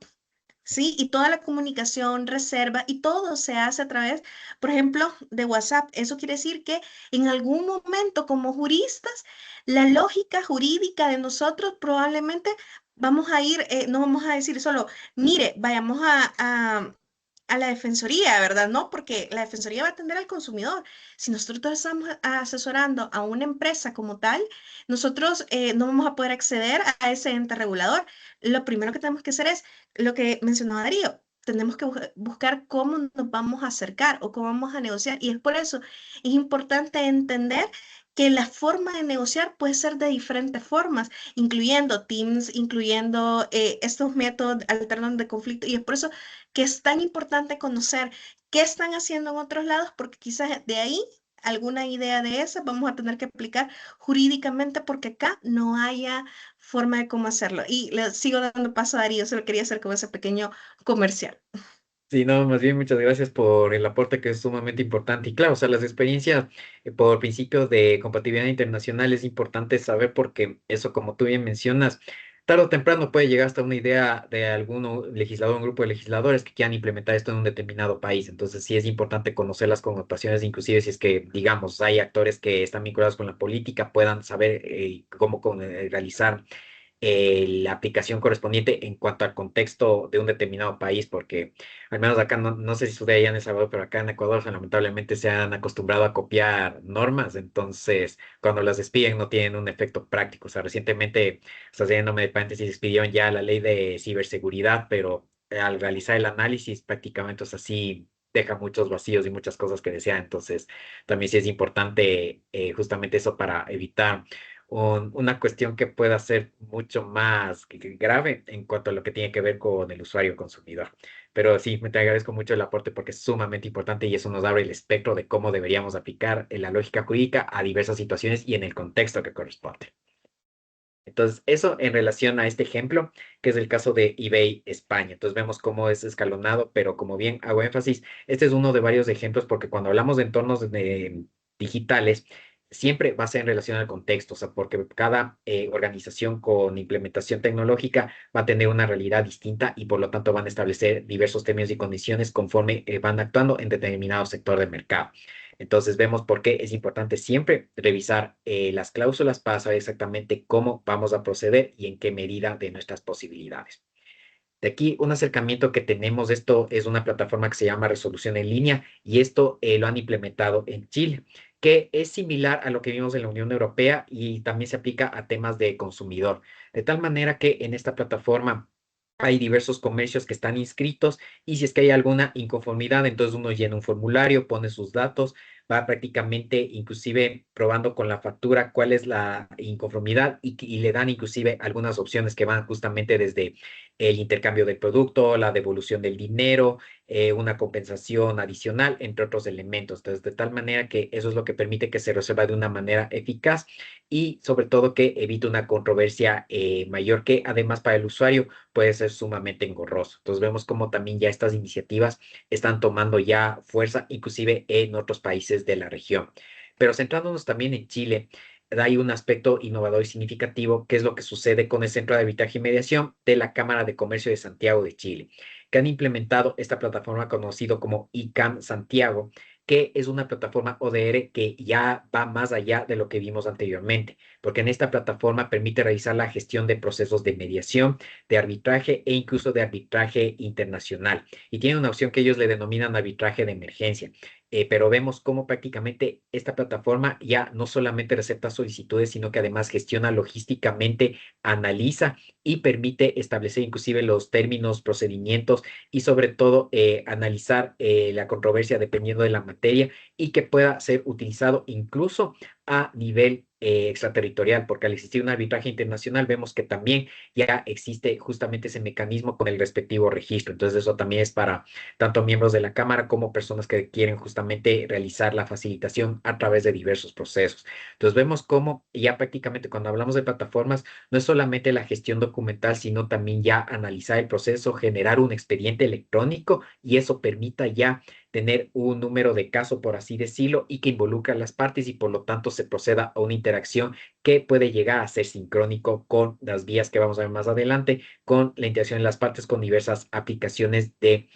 ¿Sí? Y toda la comunicación, reserva y todo se hace a través, por ejemplo, de WhatsApp. Eso quiere decir que en algún momento como juristas, la lógica jurídica de nosotros probablemente vamos a ir, no vamos a decir solo, mire, vayamos a la defensoría, ¿verdad? No, porque la defensoría va a atender al consumidor. Si nosotros estamos asesorando a una empresa como tal, nosotros no vamos a poder acceder a ese ente regulador. Lo primero que tenemos que hacer es lo que mencionaba Darío. Tenemos que buscar cómo nos vamos a acercar o cómo vamos a negociar. Y es por eso, es importante entender que la forma de negociar puede ser de diferentes formas, incluyendo Teams, incluyendo estos métodos alternos de conflicto. Y es por eso que es tan importante conocer qué están haciendo en otros lados, porque quizás de ahí alguna idea de esa vamos a tener que aplicar jurídicamente porque acá no haya forma de cómo hacerlo. Y le sigo dando paso a Darío, solo quería hacer como ese pequeño comercial. Sí, no, más bien muchas gracias por el aporte que es sumamente importante. Y claro, o sea, las experiencias por principios de compatibilidad internacional es importante saber porque eso, como tú bien mencionas, tarde o temprano puede llegar hasta una idea de algún legislador, un grupo de legisladores que quieran implementar esto en un determinado país. Entonces, sí es importante conocer las connotaciones, inclusive si es que, digamos, hay actores que están vinculados con la política, puedan saber cómo realizar la aplicación correspondiente en cuanto al contexto de un determinado país, porque al menos acá, no sé si sucede allá en El Salvador, pero acá en Ecuador lamentablemente se han acostumbrado a copiar normas, entonces cuando las despiden no tienen un efecto práctico. O sea, recientemente, estás haciéndome de paréntesis, despidieron ya la ley de ciberseguridad, pero al realizar el análisis prácticamente, o sea, sí deja muchos vacíos y muchas cosas que desear, entonces también sí es importante justamente eso para evitar una cuestión que pueda ser mucho más grave en cuanto a lo que tiene que ver con el usuario consumidor. Pero sí, me te agradezco mucho el aporte porque es sumamente importante y eso nos abre el espectro de cómo deberíamos aplicar la lógica jurídica a diversas situaciones y en el contexto que corresponde. Entonces, eso en relación a este ejemplo, que es el caso de eBay España. Entonces, vemos cómo es escalonado, pero como bien hago énfasis, este es uno de varios ejemplos porque cuando hablamos de entornos digitales, siempre va a ser en relación al contexto, o sea, porque cada organización con implementación tecnológica va a tener una realidad distinta y por lo tanto van a establecer diversos términos y condiciones conforme van actuando en determinado sector del mercado. Entonces vemos por qué es importante siempre revisar las cláusulas para saber exactamente cómo vamos a proceder y en qué medida de nuestras posibilidades. De aquí, un acercamiento que tenemos, esto es una plataforma que se llama Resolución en Línea y esto lo han implementado en Chile, que es similar a lo que vimos en la Unión Europea y también se aplica a temas de consumidor. De tal manera que en esta plataforma hay diversos comercios que están inscritos y si es que hay alguna inconformidad, entonces uno llena un formulario, pone sus datos, va prácticamente inclusive probando con la factura cuál es la inconformidad y le dan inclusive algunas opciones que van justamente desde el intercambio del producto, la devolución del dinero, una compensación adicional, entre otros elementos. Entonces, de tal manera que eso es lo que permite que se resuelva de una manera eficaz y sobre todo que evite una controversia mayor que además para el usuario puede ser sumamente engorroso. Entonces, vemos cómo también ya estas iniciativas están tomando ya fuerza, inclusive en otros países de la región. Pero centrándonos también en Chile, hay un aspecto innovador y significativo, que es lo que sucede con el Centro de Arbitraje y Mediación de la Cámara de Comercio de Santiago de Chile, que han implementado esta plataforma conocido como ICAM Santiago, que es una plataforma ODR que ya va más allá de lo que vimos anteriormente, porque en esta plataforma permite realizar la gestión de procesos de mediación, de arbitraje e incluso de arbitraje internacional. Y tiene una opción que ellos le denominan arbitraje de emergencia. Pero vemos cómo prácticamente esta plataforma ya no solamente recepta solicitudes, sino que además gestiona logísticamente, analiza y permite establecer inclusive los términos, procedimientos y sobre todo analizar la controversia dependiendo de la materia y que pueda ser utilizado incluso a nivel extraterritorial, porque al existir un arbitraje internacional vemos que también ya existe justamente ese mecanismo con el respectivo registro. Entonces eso también es para tanto miembros de la Cámara como personas que quieren justamente realizar la facilitación a través de diversos procesos. Entonces vemos cómo ya prácticamente cuando hablamos de plataformas, no es solamente la gestión documental, sino también ya analizar el proceso, generar un expediente electrónico y eso permita ya tener un número de caso, por así decirlo, y que involucre a las partes y por lo tanto se proceda a una interacción que puede llegar a ser sincrónico con las vías que vamos a ver más adelante, con la interacción de las partes con diversas aplicaciones de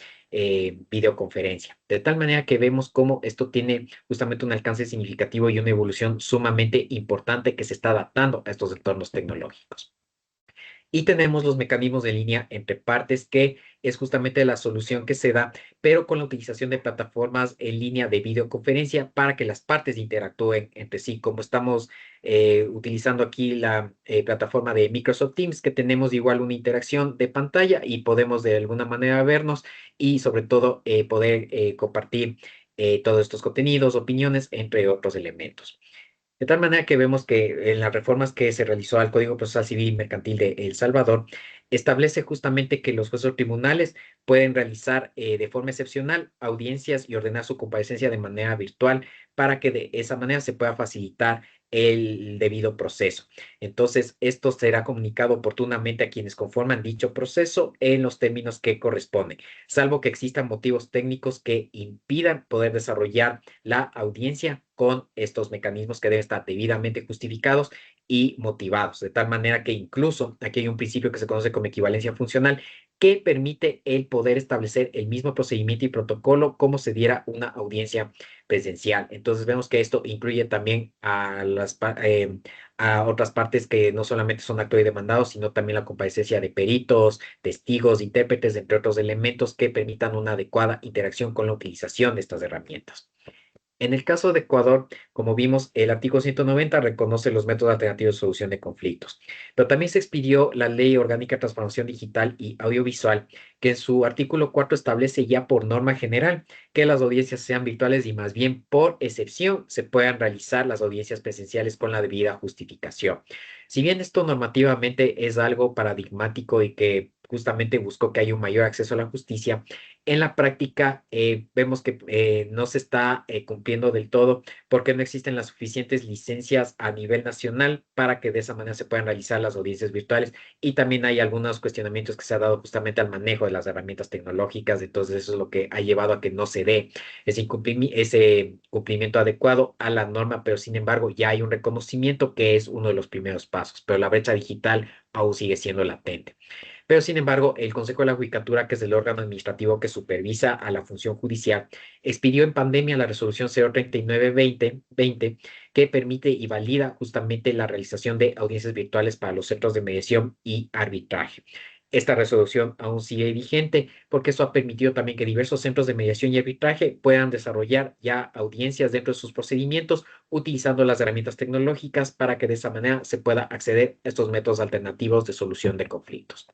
videoconferencia. De tal manera que vemos cómo esto tiene justamente un alcance significativo y una evolución sumamente importante que se está adaptando a estos entornos tecnológicos. Y tenemos los mecanismos de línea entre partes, que es justamente la solución que se da, pero con la utilización de plataformas en línea de videoconferencia para que las partes interactúen entre sí, como estamos utilizando aquí la plataforma de Microsoft Teams, que tenemos igual una interacción de pantalla y podemos de alguna manera vernos y sobre todo poder compartir todos estos contenidos, opiniones, entre otros elementos. De tal manera que vemos que en las reformas que se realizó al Código Procesal Civil y Mercantil de El Salvador, establece justamente que los jueces o tribunales pueden realizar de forma excepcional audiencias y ordenar su comparecencia de manera virtual para que de esa manera se pueda facilitar el debido proceso. Entonces, esto será comunicado oportunamente a quienes conforman dicho proceso en los términos que corresponden, salvo que existan motivos técnicos que impidan poder desarrollar la audiencia con estos mecanismos que deben estar debidamente justificados y motivados, de tal manera que incluso aquí hay un principio que se conoce como equivalencia funcional que permite el poder establecer el mismo procedimiento y protocolo como se diera una audiencia presencial. Entonces vemos que esto incluye también a otras partes que no solamente son actores y demandados, sino también la comparecencia de peritos, testigos, intérpretes, entre otros elementos que permitan una adecuada interacción con la utilización de estas herramientas. En el caso de Ecuador, como vimos, el artículo 190 reconoce los métodos alternativos de solución de conflictos, pero también se expidió la Ley Orgánica de Transformación Digital y Audiovisual, que en su artículo 4 establece ya por norma general que las audiencias sean virtuales y más bien por excepción se puedan realizar las audiencias presenciales con la debida justificación. Si bien esto normativamente es algo paradigmático y que justamente buscó que haya un mayor acceso a la justicia. En la práctica, vemos que no se está cumpliendo del todo porque no existen las suficientes licencias a nivel nacional para que de esa manera se puedan realizar las audiencias virtuales, y también hay algunos cuestionamientos que se ha dado justamente al manejo de las herramientas tecnológicas. Entonces eso es lo que ha llevado a que no se dé ese cumplimiento adecuado a la norma, pero sin embargo ya hay un reconocimiento que es uno de los primeros pasos, pero la brecha digital aún sigue siendo latente. Pero, sin embargo, el Consejo de la Judicatura, que es el órgano administrativo que supervisa a la función judicial, expidió en pandemia la resolución 039-2020, que permite y valida justamente la realización de audiencias virtuales para los centros de mediación y arbitraje. Esta resolución aún sigue vigente porque eso ha permitido también que diversos centros de mediación y arbitraje puedan desarrollar ya audiencias dentro de sus procedimientos utilizando las herramientas tecnológicas para que de esa manera se pueda acceder a estos métodos alternativos de solución de conflictos.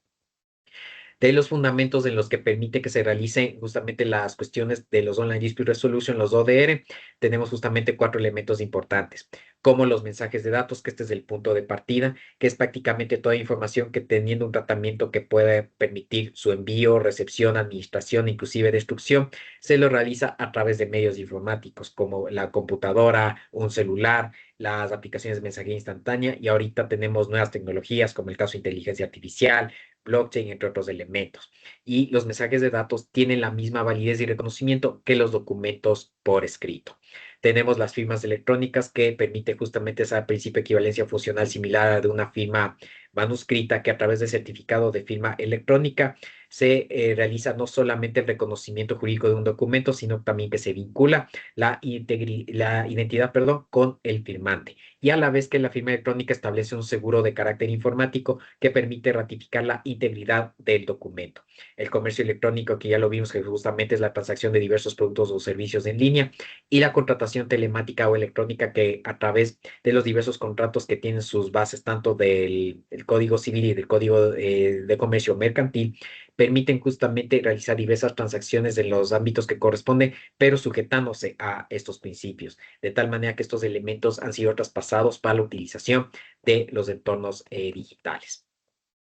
De ahí los fundamentos en los que permite que se realicen justamente las cuestiones de los Online Dispute Resolution, los ODR, tenemos justamente 4 elementos importantes, como los mensajes de datos, que este es el punto de partida, que es prácticamente toda información que teniendo un tratamiento que puede permitir su envío, recepción, administración, inclusive destrucción, se lo realiza a través de medios informáticos, como la computadora, un celular, las aplicaciones de mensajería instantánea, y ahorita tenemos nuevas tecnologías como el caso de inteligencia artificial, blockchain, entre otros elementos. Y los mensajes de datos tienen la misma validez y reconocimiento que los documentos por escrito. Tenemos las firmas electrónicas, que permite justamente ese principio de equivalencia funcional similar a de una firma manuscrita, que a través de certificado de firma electrónica se realiza no solamente el reconocimiento jurídico de un documento, sino también que se vincula la identidad, perdón, con el firmante. Y a la vez que la firma electrónica establece un seguro de carácter informático que permite ratificar la integridad del documento. El comercio electrónico, que ya lo vimos, que justamente es la transacción de diversos productos o servicios en línea, y la contratación telemática o electrónica, que a través de los diversos contratos que tienen sus bases tanto del Código Civil y del Código de Comercio Mercantil, permiten justamente realizar diversas transacciones en los ámbitos que corresponden, pero sujetándose a estos principios, de tal manera que estos elementos han sido traspasados para la utilización de los entornos digitales.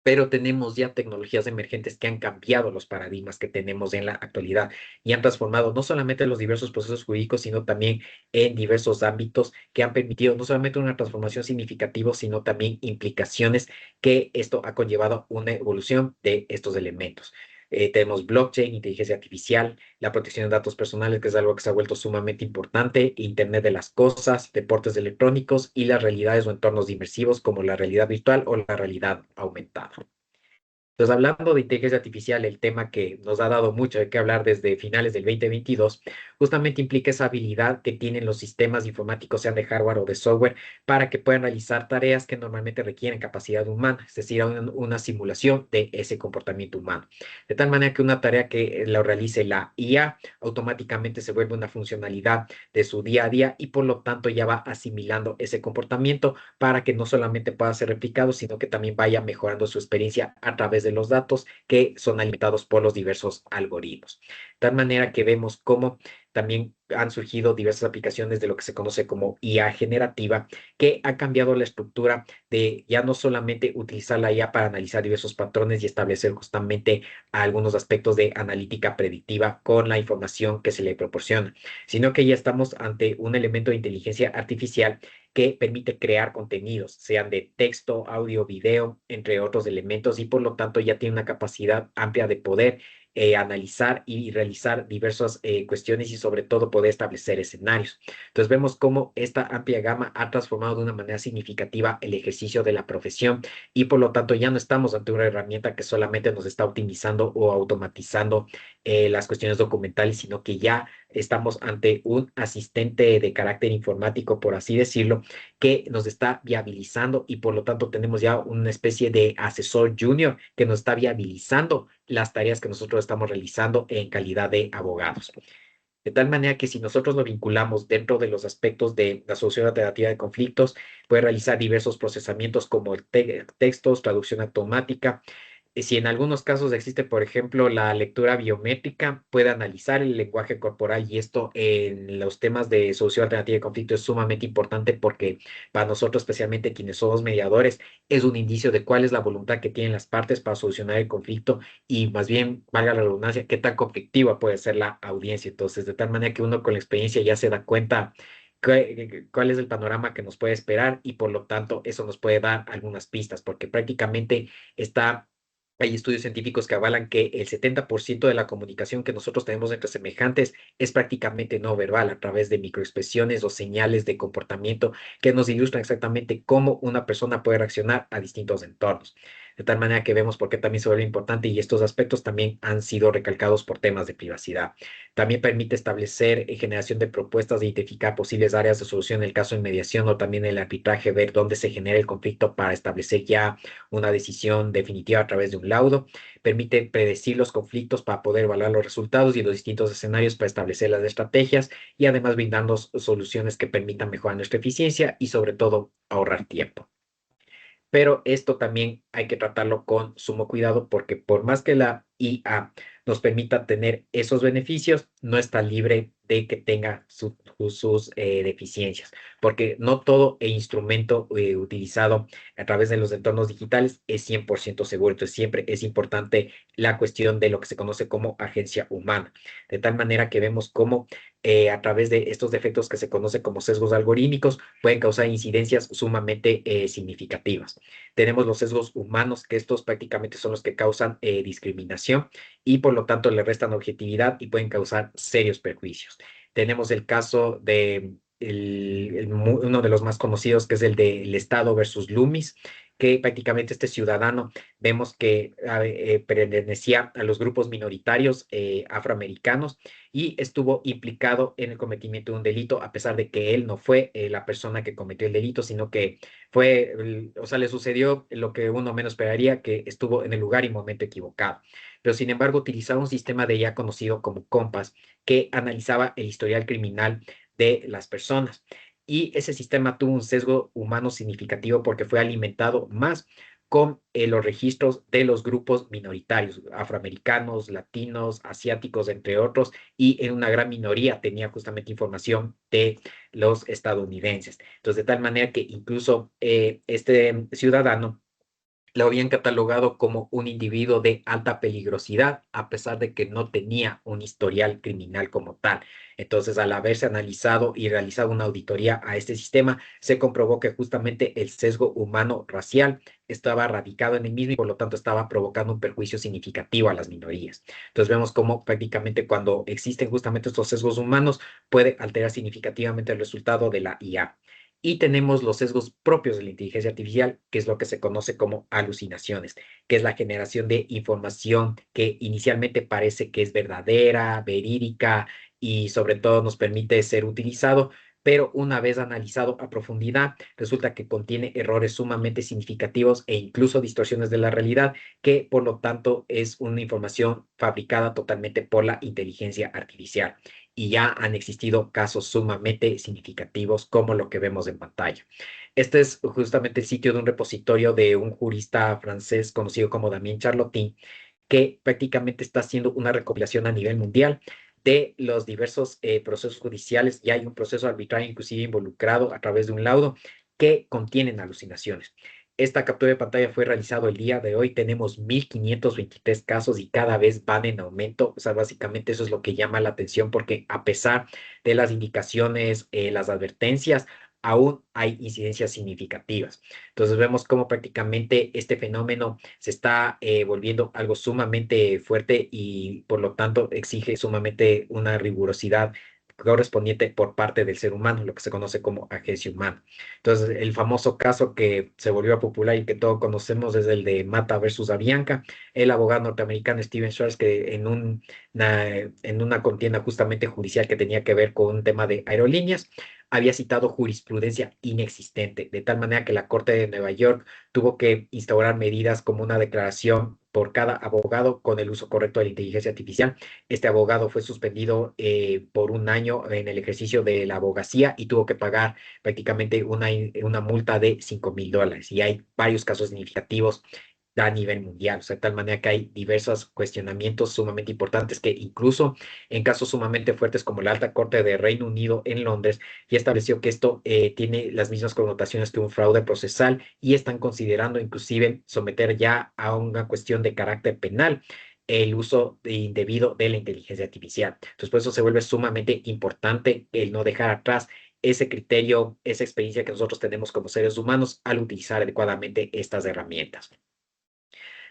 Pero tenemos ya tecnologías emergentes que han cambiado los paradigmas que tenemos en la actualidad y han transformado no solamente los diversos procesos jurídicos, sino también en diversos ámbitos, que han permitido no solamente una transformación significativa, sino también implicaciones que esto ha conllevado una evolución de estos elementos. Tenemos blockchain, inteligencia artificial, la protección de datos personales, que es algo que se ha vuelto sumamente importante, Internet de las cosas, deportes electrónicos y las realidades o entornos inmersivos como la realidad virtual o la realidad aumentada. Entonces, hablando de inteligencia artificial, el tema que nos ha dado mucho de qué hablar desde finales del 2022, justamente implica esa habilidad que tienen los sistemas informáticos, sean de hardware o de software, para que puedan realizar tareas que normalmente requieren capacidad humana, es decir, una simulación de ese comportamiento humano. De tal manera que una tarea que lo realice la IA automáticamente se vuelve una funcionalidad de su día a día, y por lo tanto ya va asimilando ese comportamiento para que no solamente pueda ser replicado, sino que también vaya mejorando su experiencia a través de los datos que son alimentados por los diversos algoritmos. De tal manera que vemos cómo también han surgido diversas aplicaciones de lo que se conoce como IA generativa, que ha cambiado la estructura de ya no solamente utilizar la IA para analizar diversos patrones y establecer justamente algunos aspectos de analítica predictiva con la información que se le proporciona, sino que ya estamos ante un elemento de inteligencia artificial que permite crear contenidos, sean de texto, audio, video, entre otros elementos, y por lo tanto ya tiene una capacidad amplia de poder analizar y realizar diversas cuestiones, y sobre todo poder establecer escenarios. Entonces vemos cómo esta amplia gama ha transformado de una manera significativa el ejercicio de la profesión, y por lo tanto ya no estamos ante una herramienta que solamente nos está optimizando o automatizando las cuestiones documentales, sino que ya estamos ante un asistente de carácter informático, por así decirlo, que nos está viabilizando, y por lo tanto tenemos ya una especie de asesor junior que nos está viabilizando las tareas que nosotros estamos realizando en calidad de abogados. De tal manera que si nosotros lo vinculamos dentro de los aspectos de la solución alternativa de conflictos, puede realizar diversos procesamientos como textos, traducción automática, Si en algunos casos existe, por ejemplo, la lectura biométrica, puede analizar el lenguaje corporal y esto en los temas de solución alternativa de conflicto es sumamente importante porque para nosotros, especialmente quienes somos mediadores, es un indicio de cuál es la voluntad que tienen las partes para solucionar el conflicto y más bien, valga la redundancia, qué tan conflictiva puede ser la audiencia. Entonces, de tal manera que uno con la experiencia ya se da cuenta cuál es el panorama que nos puede esperar y por lo tanto eso nos puede dar algunas pistas porque prácticamente está. Hay estudios científicos que avalan que el 70% de la comunicación que nosotros tenemos entre semejantes es prácticamente no verbal, a través de microexpresiones o señales de comportamiento que nos ilustran exactamente cómo una persona puede reaccionar a distintos entornos. De tal manera que vemos por qué también se vuelve importante y estos aspectos también han sido recalcados por temas de privacidad. También permite establecer generación de propuestas de identificar posibles áreas de solución en el caso de mediación o también el arbitraje, ver dónde se genera el conflicto para establecer ya una decisión definitiva a través de un laudo. Permite predecir los conflictos para poder evaluar los resultados y los distintos escenarios para establecer las estrategias y además brindarnos soluciones que permitan mejorar nuestra eficiencia y sobre todo ahorrar tiempo. Pero esto también hay que tratarlo con sumo cuidado porque por más que la IA nos permita tener esos beneficios, no está libre de que tenga sus deficiencias, porque no todo instrumento utilizado a través de los entornos digitales es 100% seguro. Entonces siempre es importante la cuestión de lo que se conoce como agencia humana, de tal manera que vemos cómo a través de estos defectos que se conocen como sesgos algorítmicos pueden causar incidencias sumamente significativas. Tenemos los sesgos humanos, que estos prácticamente son los que causan discriminación y por lo tanto le restan objetividad y pueden causar serios perjuicios. Tenemos el caso de uno de los más conocidos, que es el del Estado versus Loomis, que prácticamente este ciudadano vemos que pertenecía a los grupos minoritarios afroamericanos y estuvo implicado en el cometimiento de un delito, a pesar de que él no fue la persona que cometió el delito, sino que fue, o sea, le sucedió lo que uno menos esperaría, que estuvo en el lugar y momento equivocado. Pero sin embargo, utilizaba un sistema de ya conocido como Compass, que analizaba el historial criminal de las personas. Y ese sistema tuvo un sesgo humano significativo porque fue alimentado más con los registros de los grupos minoritarios, afroamericanos, latinos, asiáticos, entre otros, y en una gran minoría tenía justamente información de los estadounidenses. Entonces, de tal manera que incluso este ciudadano lo habían catalogado como un individuo de alta peligrosidad, a pesar de que no tenía un historial criminal como tal. Entonces, al haberse analizado y realizado una auditoría a este sistema, se comprobó que justamente el sesgo humano racial estaba radicado en el mismo y por lo tanto estaba provocando un perjuicio significativo a las minorías. Entonces vemos cómo prácticamente cuando existen justamente estos sesgos humanos puede alterar significativamente el resultado de la IA. Y tenemos los sesgos propios de la inteligencia artificial, que es lo que se conoce como alucinaciones, que es la generación de información que inicialmente parece que es verdadera, verídica y sobre todo nos permite ser utilizado, pero una vez analizado a profundidad, resulta que contiene errores sumamente significativos e incluso distorsiones de la realidad, que por lo tanto es una información fabricada totalmente por la inteligencia artificial y ya han existido casos sumamente significativos como lo que vemos en pantalla. Este es justamente el sitio de un repositorio de un jurista francés conocido como Damien Charlotin, que prácticamente está haciendo una recopilación a nivel mundial de los diversos procesos judiciales y hay un proceso arbitrario inclusive involucrado a través de un laudo que contienen alucinaciones. Esta captura de pantalla fue realizado el día de hoy. Tenemos 1,523 casos y cada vez van en aumento. O sea, básicamente eso es lo que llama la atención porque a pesar de las indicaciones, las advertencias, aún hay incidencias significativas. Entonces vemos cómo prácticamente este fenómeno se está volviendo algo sumamente fuerte y por lo tanto exige sumamente una rigurosidad correspondiente por parte del ser humano, lo que se conoce como agencia humana. Entonces, el famoso caso que se volvió popular y que todos conocemos es el de Mata versus Avianca, el abogado norteamericano Steven Schwartz, que en una contienda justamente judicial que tenía que ver con un tema de aerolíneas, había citado jurisprudencia inexistente, de tal manera que la Corte de Nueva York tuvo que instaurar medidas como una declaración por cada abogado con el uso correcto de la inteligencia artificial. Este abogado fue suspendido por un año en el ejercicio de la abogacía y tuvo que pagar prácticamente una multa de $5,000. Y hay varios casos significativos a nivel mundial. O sea, de tal manera que hay diversos cuestionamientos sumamente importantes que incluso en casos sumamente fuertes como la Alta Corte de Reino Unido en Londres, ya estableció que esto tiene las mismas connotaciones que un fraude procesal y están considerando inclusive someter ya a una cuestión de carácter penal el uso indebido de la inteligencia artificial. Entonces, por eso se vuelve sumamente importante el no dejar atrás ese criterio, esa experiencia que nosotros tenemos como seres humanos al utilizar adecuadamente estas herramientas.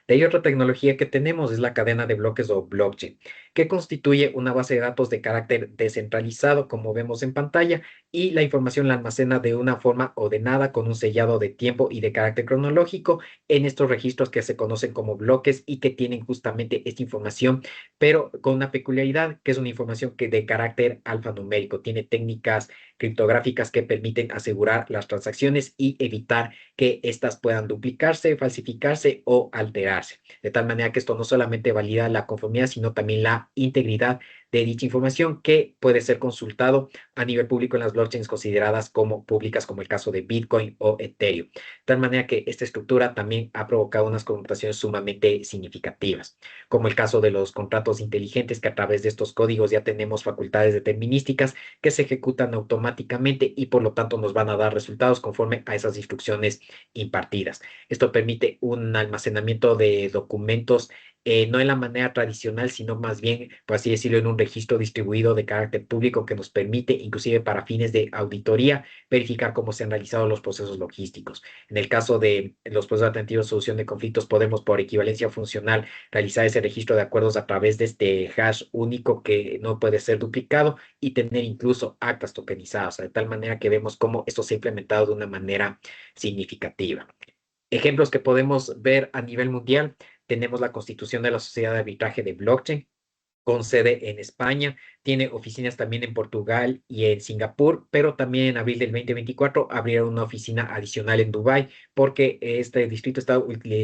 De ahí otra tecnología que tenemos es la cadena de bloques o blockchain, que constituye una base de datos de carácter descentralizado, como vemos en pantalla, y la información la almacena de una forma ordenada con un sellado de tiempo y de carácter cronológico en estos registros que se conocen como bloques y que tienen justamente esta información, pero con una peculiaridad que es una información que de carácter alfanumérico, tiene técnicas criptográficas que permiten asegurar las transacciones y evitar que éstas puedan duplicarse, falsificarse o alterarse. De tal manera que esto no solamente valida la conformidad, sino también la integridad de dicha información que puede ser consultado a nivel público en las blockchains consideradas como públicas, como el caso de Bitcoin o Ethereum. De tal manera que esta estructura también ha provocado unas connotaciones sumamente significativas, como el caso de los contratos inteligentes, que a través de estos códigos ya tenemos facultades determinísticas que se ejecutan automáticamente y por lo tanto nos van a dar resultados conforme a esas instrucciones impartidas. Esto permite un almacenamiento de documentos no en la manera tradicional, sino más bien, por así decirlo, en un registro distribuido de carácter público que nos permite, inclusive para fines de auditoría, verificar cómo se han realizado los procesos logísticos. En el caso de los procesos alternativos de solución de conflictos, podemos, por equivalencia funcional, realizar ese registro de acuerdos a través de este hash único que no puede ser duplicado y tener incluso actas tokenizadas, de tal manera que vemos cómo esto se ha implementado de una manera significativa. Ejemplos que podemos ver a nivel mundial, tenemos la constitución de la Sociedad de Arbitraje de Blockchain, con sede en España, tiene oficinas también en Portugal y en Singapur, pero también en abril del 2024 abrieron una oficina adicional en Dubái porque este distrito está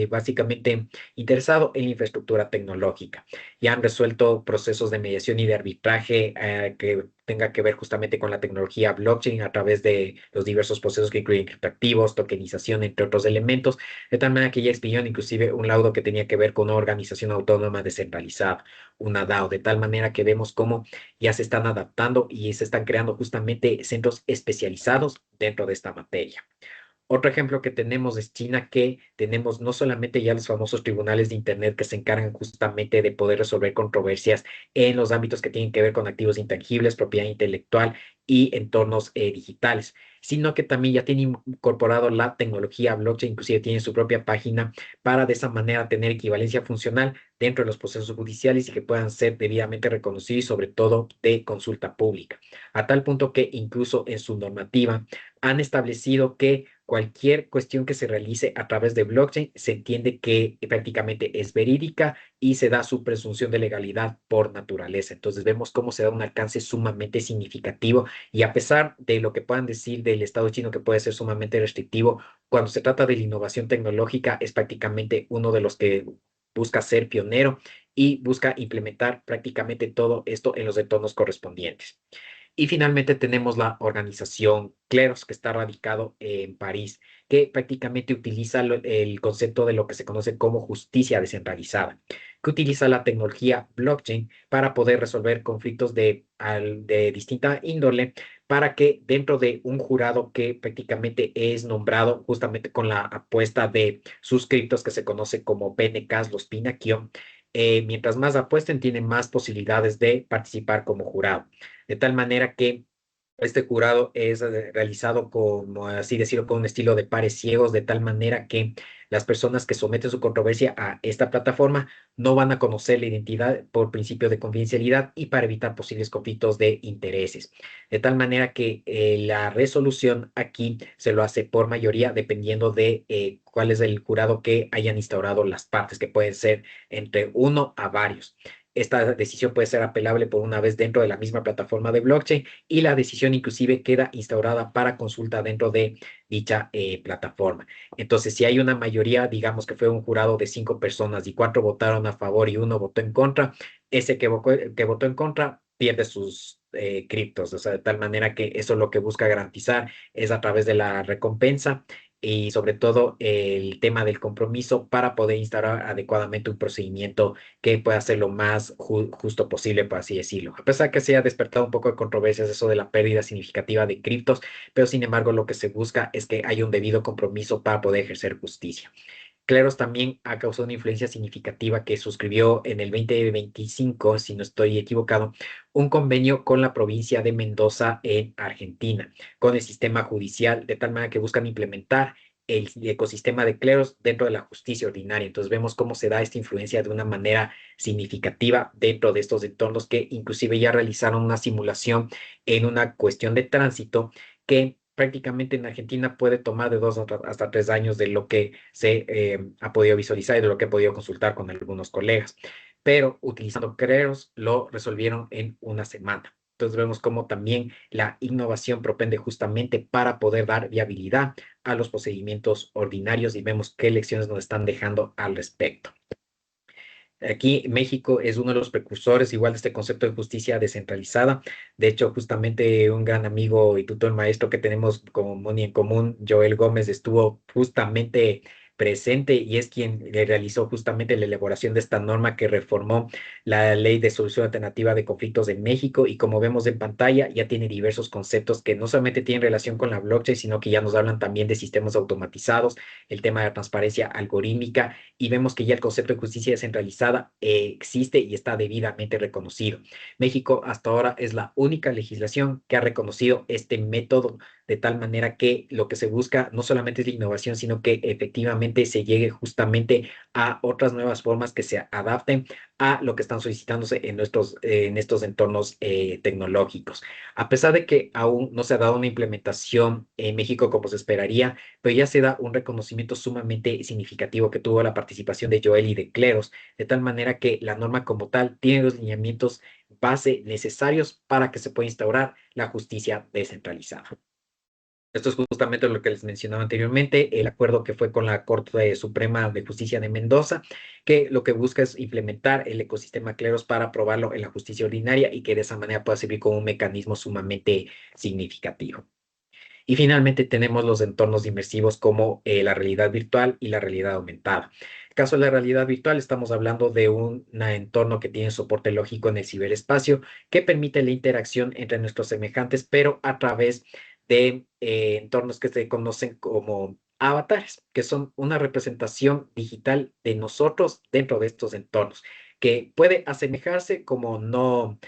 básicamente interesado en la infraestructura tecnológica y han resuelto procesos de mediación y de arbitraje que tenga que ver justamente con la tecnología blockchain a través de los diversos procesos que incluyen criptoactivos, tokenización, entre otros elementos, de tal manera que ya expidieron inclusive un laudo que tenía que ver con una organización autónoma descentralizada, una DAO, de tal manera que vemos cómo ya se están adaptando y se están creando justamente centros especializados dentro de esta materia. Otro ejemplo que tenemos es China, que tenemos no solamente ya los famosos tribunales de Internet que se encargan justamente de poder resolver controversias en los ámbitos que tienen que ver con activos intangibles, propiedad intelectual y entornos digitales, sino que también ya tiene incorporado la tecnología blockchain, inclusive tiene su propia página para de esa manera tener equivalencia funcional dentro de los procesos judiciales y que puedan ser debidamente reconocidos y sobre todo de consulta pública, a tal punto que incluso en su normativa han establecido que cualquier cuestión que se realice a través de blockchain se entiende que prácticamente es verídica y se da su presunción de legalidad por naturaleza. Entonces vemos cómo se da un alcance sumamente significativo y a pesar de lo que puedan decir del Estado chino que puede ser sumamente restrictivo, cuando se trata de la innovación tecnológica es prácticamente uno de los que busca ser pionero y busca implementar prácticamente todo esto en los entornos correspondientes. Y finalmente tenemos la organización Cleros, que está radicado en París, que prácticamente utiliza el concepto de lo que se conoce como justicia descentralizada, que utiliza la tecnología blockchain para poder resolver conflictos de distinta índole, para que dentro de un jurado que prácticamente es nombrado justamente con la apuesta de suscriptos que se conoce como PNKs, los Pinakion, mientras más apuesten, tienen más posibilidades de participar como jurado, de tal manera que este jurado es realizado, como así decirlo, con un estilo de pares ciegos, de tal manera que las personas que someten su controversia a esta plataforma no van a conocer la identidad por principio de confidencialidad y para evitar posibles conflictos de intereses. De tal manera que la resolución aquí se lo hace por mayoría dependiendo de cuál es el jurado que hayan instaurado las partes, que pueden ser entre uno a varios. Esta decisión puede ser apelable por una vez dentro de la misma plataforma de blockchain y la decisión inclusive queda instaurada para consulta dentro de dicha plataforma. Entonces, si hay una mayoría, digamos que fue un jurado de 5 personas y 4 votaron a favor y uno votó en contra, ese que votó en contra pierde sus criptos, o sea, de tal manera que eso lo que busca garantizar es a través de la recompensa y sobre todo el tema del compromiso para poder instaurar adecuadamente un procedimiento que pueda ser lo más justo posible, por así decirlo. A pesar que se haya despertado un poco de controversias eso de la pérdida significativa de criptos, pero sin embargo lo que se busca es que haya un debido compromiso para poder ejercer justicia. Cleros también ha causado una influencia significativa que suscribió en el 2025, si no estoy equivocado, un convenio con la provincia de Mendoza en Argentina, con el sistema judicial, de tal manera que buscan implementar el ecosistema de cleros dentro de la justicia ordinaria. Entonces vemos cómo se da esta influencia de una manera significativa dentro de estos entornos que inclusive ya realizaron una simulación en una cuestión de tránsito que prácticamente en Argentina puede tomar de 2 hasta 3 años de lo que se ha podido visualizar y de lo que he podido consultar con algunos colegas. Pero utilizando Creros lo resolvieron en una semana. Entonces vemos cómo también la innovación propende justamente para poder dar viabilidad a los procedimientos ordinarios y vemos qué lecciones nos están dejando al respecto. Aquí México es uno de los precursores igual de este concepto de justicia descentralizada. De hecho, justamente un gran amigo y tutor maestro que tenemos como muy en común, Joel Gómez, estuvo justamente presente y es quien le realizó justamente la elaboración de esta norma que reformó la Ley de Solución Alternativa de Conflictos en México y como vemos en pantalla ya tiene diversos conceptos que no solamente tienen relación con la blockchain, sino que ya nos hablan también de sistemas automatizados, el tema de la transparencia algorítmica y vemos que ya el concepto de justicia descentralizada existe y está debidamente reconocido. México hasta ahora es la única legislación que ha reconocido este método de tal manera que lo que se busca no solamente es la innovación, sino que efectivamente se llegue justamente a otras nuevas formas que se adapten a lo que están solicitándose en estos entornos tecnológicos. A pesar de que aún no se ha dado una implementación en México como se esperaría, pero ya se da un reconocimiento sumamente significativo que tuvo la participación de Joel y de Cleros, de tal manera que la norma como tal tiene los lineamientos base necesarios para que se pueda instaurar la justicia descentralizada. Esto es justamente lo que les mencionaba anteriormente, el acuerdo que fue con la Corte Suprema de Justicia de Mendoza, que lo que busca es implementar el ecosistema Cleros para aprobarlo en la justicia ordinaria y que de esa manera pueda servir como un mecanismo sumamente significativo. Y finalmente tenemos los entornos inmersivos como la realidad virtual y la realidad aumentada. En el caso de la realidad virtual, estamos hablando de un entorno que tiene soporte lógico en el ciberespacio que permite la interacción entre nuestros semejantes, pero a través de entornos que se conocen como avatares, que son una representación digital de nosotros dentro de estos entornos, que puede asemejarse como no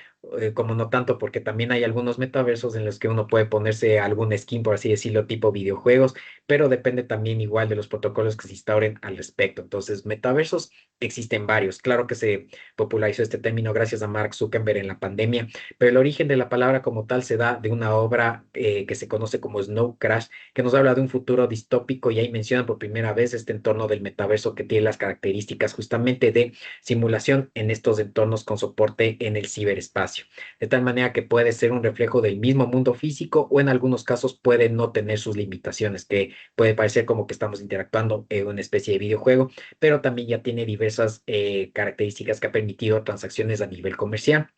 tanto, porque también hay algunos metaversos en los que uno puede ponerse algún skin, por así decirlo, tipo videojuegos, pero depende también igual de los protocolos que se instauren al respecto. Entonces, metaversos existen varios. Claro que se popularizó este término gracias a Mark Zuckerberg en la pandemia, pero el origen de la palabra como tal se da de una obra que se conoce como Snow Crash, que nos habla de un futuro distópico y ahí menciona por primera vez este entorno del metaverso que tiene las características justamente de simulación en estos entornos con soporte en el ciberespacio, de tal manera que puede ser un reflejo del mismo mundo físico o en algunos casos puede no tener sus limitaciones, que puede parecer como que estamos interactuando en una especie de videojuego, pero también ya tiene diversas características que ha permitido transacciones a nivel comercial.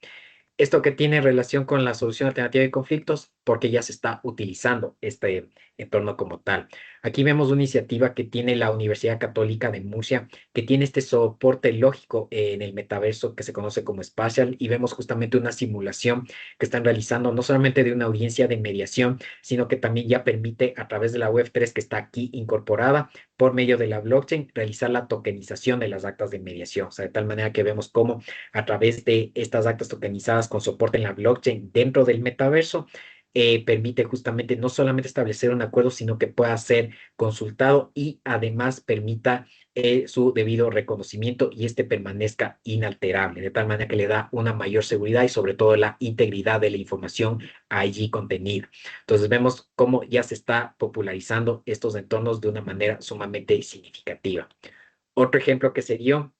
Esto que tiene relación con la solución alternativa de conflictos, porque ya se está utilizando este entorno como tal. Aquí vemos una iniciativa que tiene la Universidad Católica de Murcia, que tiene este soporte lógico en el metaverso que se conoce como Spatial, y vemos justamente una simulación que están realizando no solamente de una audiencia de mediación, sino que también ya permite a través de la Web3 que está aquí incorporada por medio de la blockchain realizar la tokenización de las actas de mediación. O sea, de tal manera que vemos cómo a través de estas actas tokenizadas con soporte en la blockchain dentro del metaverso, permite justamente no solamente establecer un acuerdo, sino que pueda ser consultado y además permita su debido reconocimiento y este permanezca inalterable, de tal manera que le da una mayor seguridad y sobre todo la integridad de la información allí contenida. Entonces vemos cómo ya se está popularizando estos entornos de una manera sumamente significativa. Otro ejemplo que se dio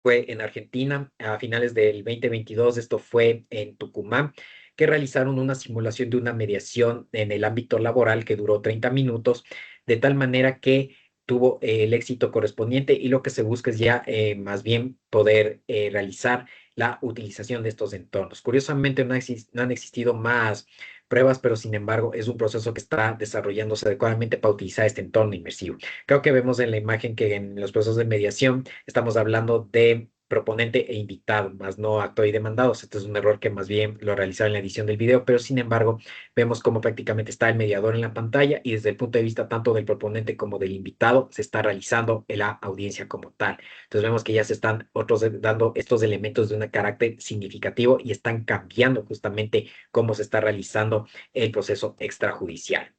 fue en Argentina a finales del 2022, esto fue en Tucumán, que realizaron una simulación de una mediación en el ámbito laboral que duró 30 minutos, de tal manera que tuvo el éxito correspondiente y lo que se busca es ya más bien poder realizar la utilización de estos entornos. Curiosamente no han existido más pruebas, pero sin embargo es un proceso que está desarrollándose adecuadamente para utilizar este entorno inmersivo. Creo que vemos en la imagen que en los procesos de mediación estamos hablando de proponente e invitado, más no actor y demandados. Este es un error que más bien lo realizaron en la edición del video, pero sin embargo vemos cómo prácticamente está el mediador en la pantalla y desde el punto de vista tanto del proponente como del invitado se está realizando en la audiencia como tal. Entonces vemos que ya se están otros dando estos elementos de un carácter significativo y están cambiando justamente cómo se está realizando el proceso extrajudicial.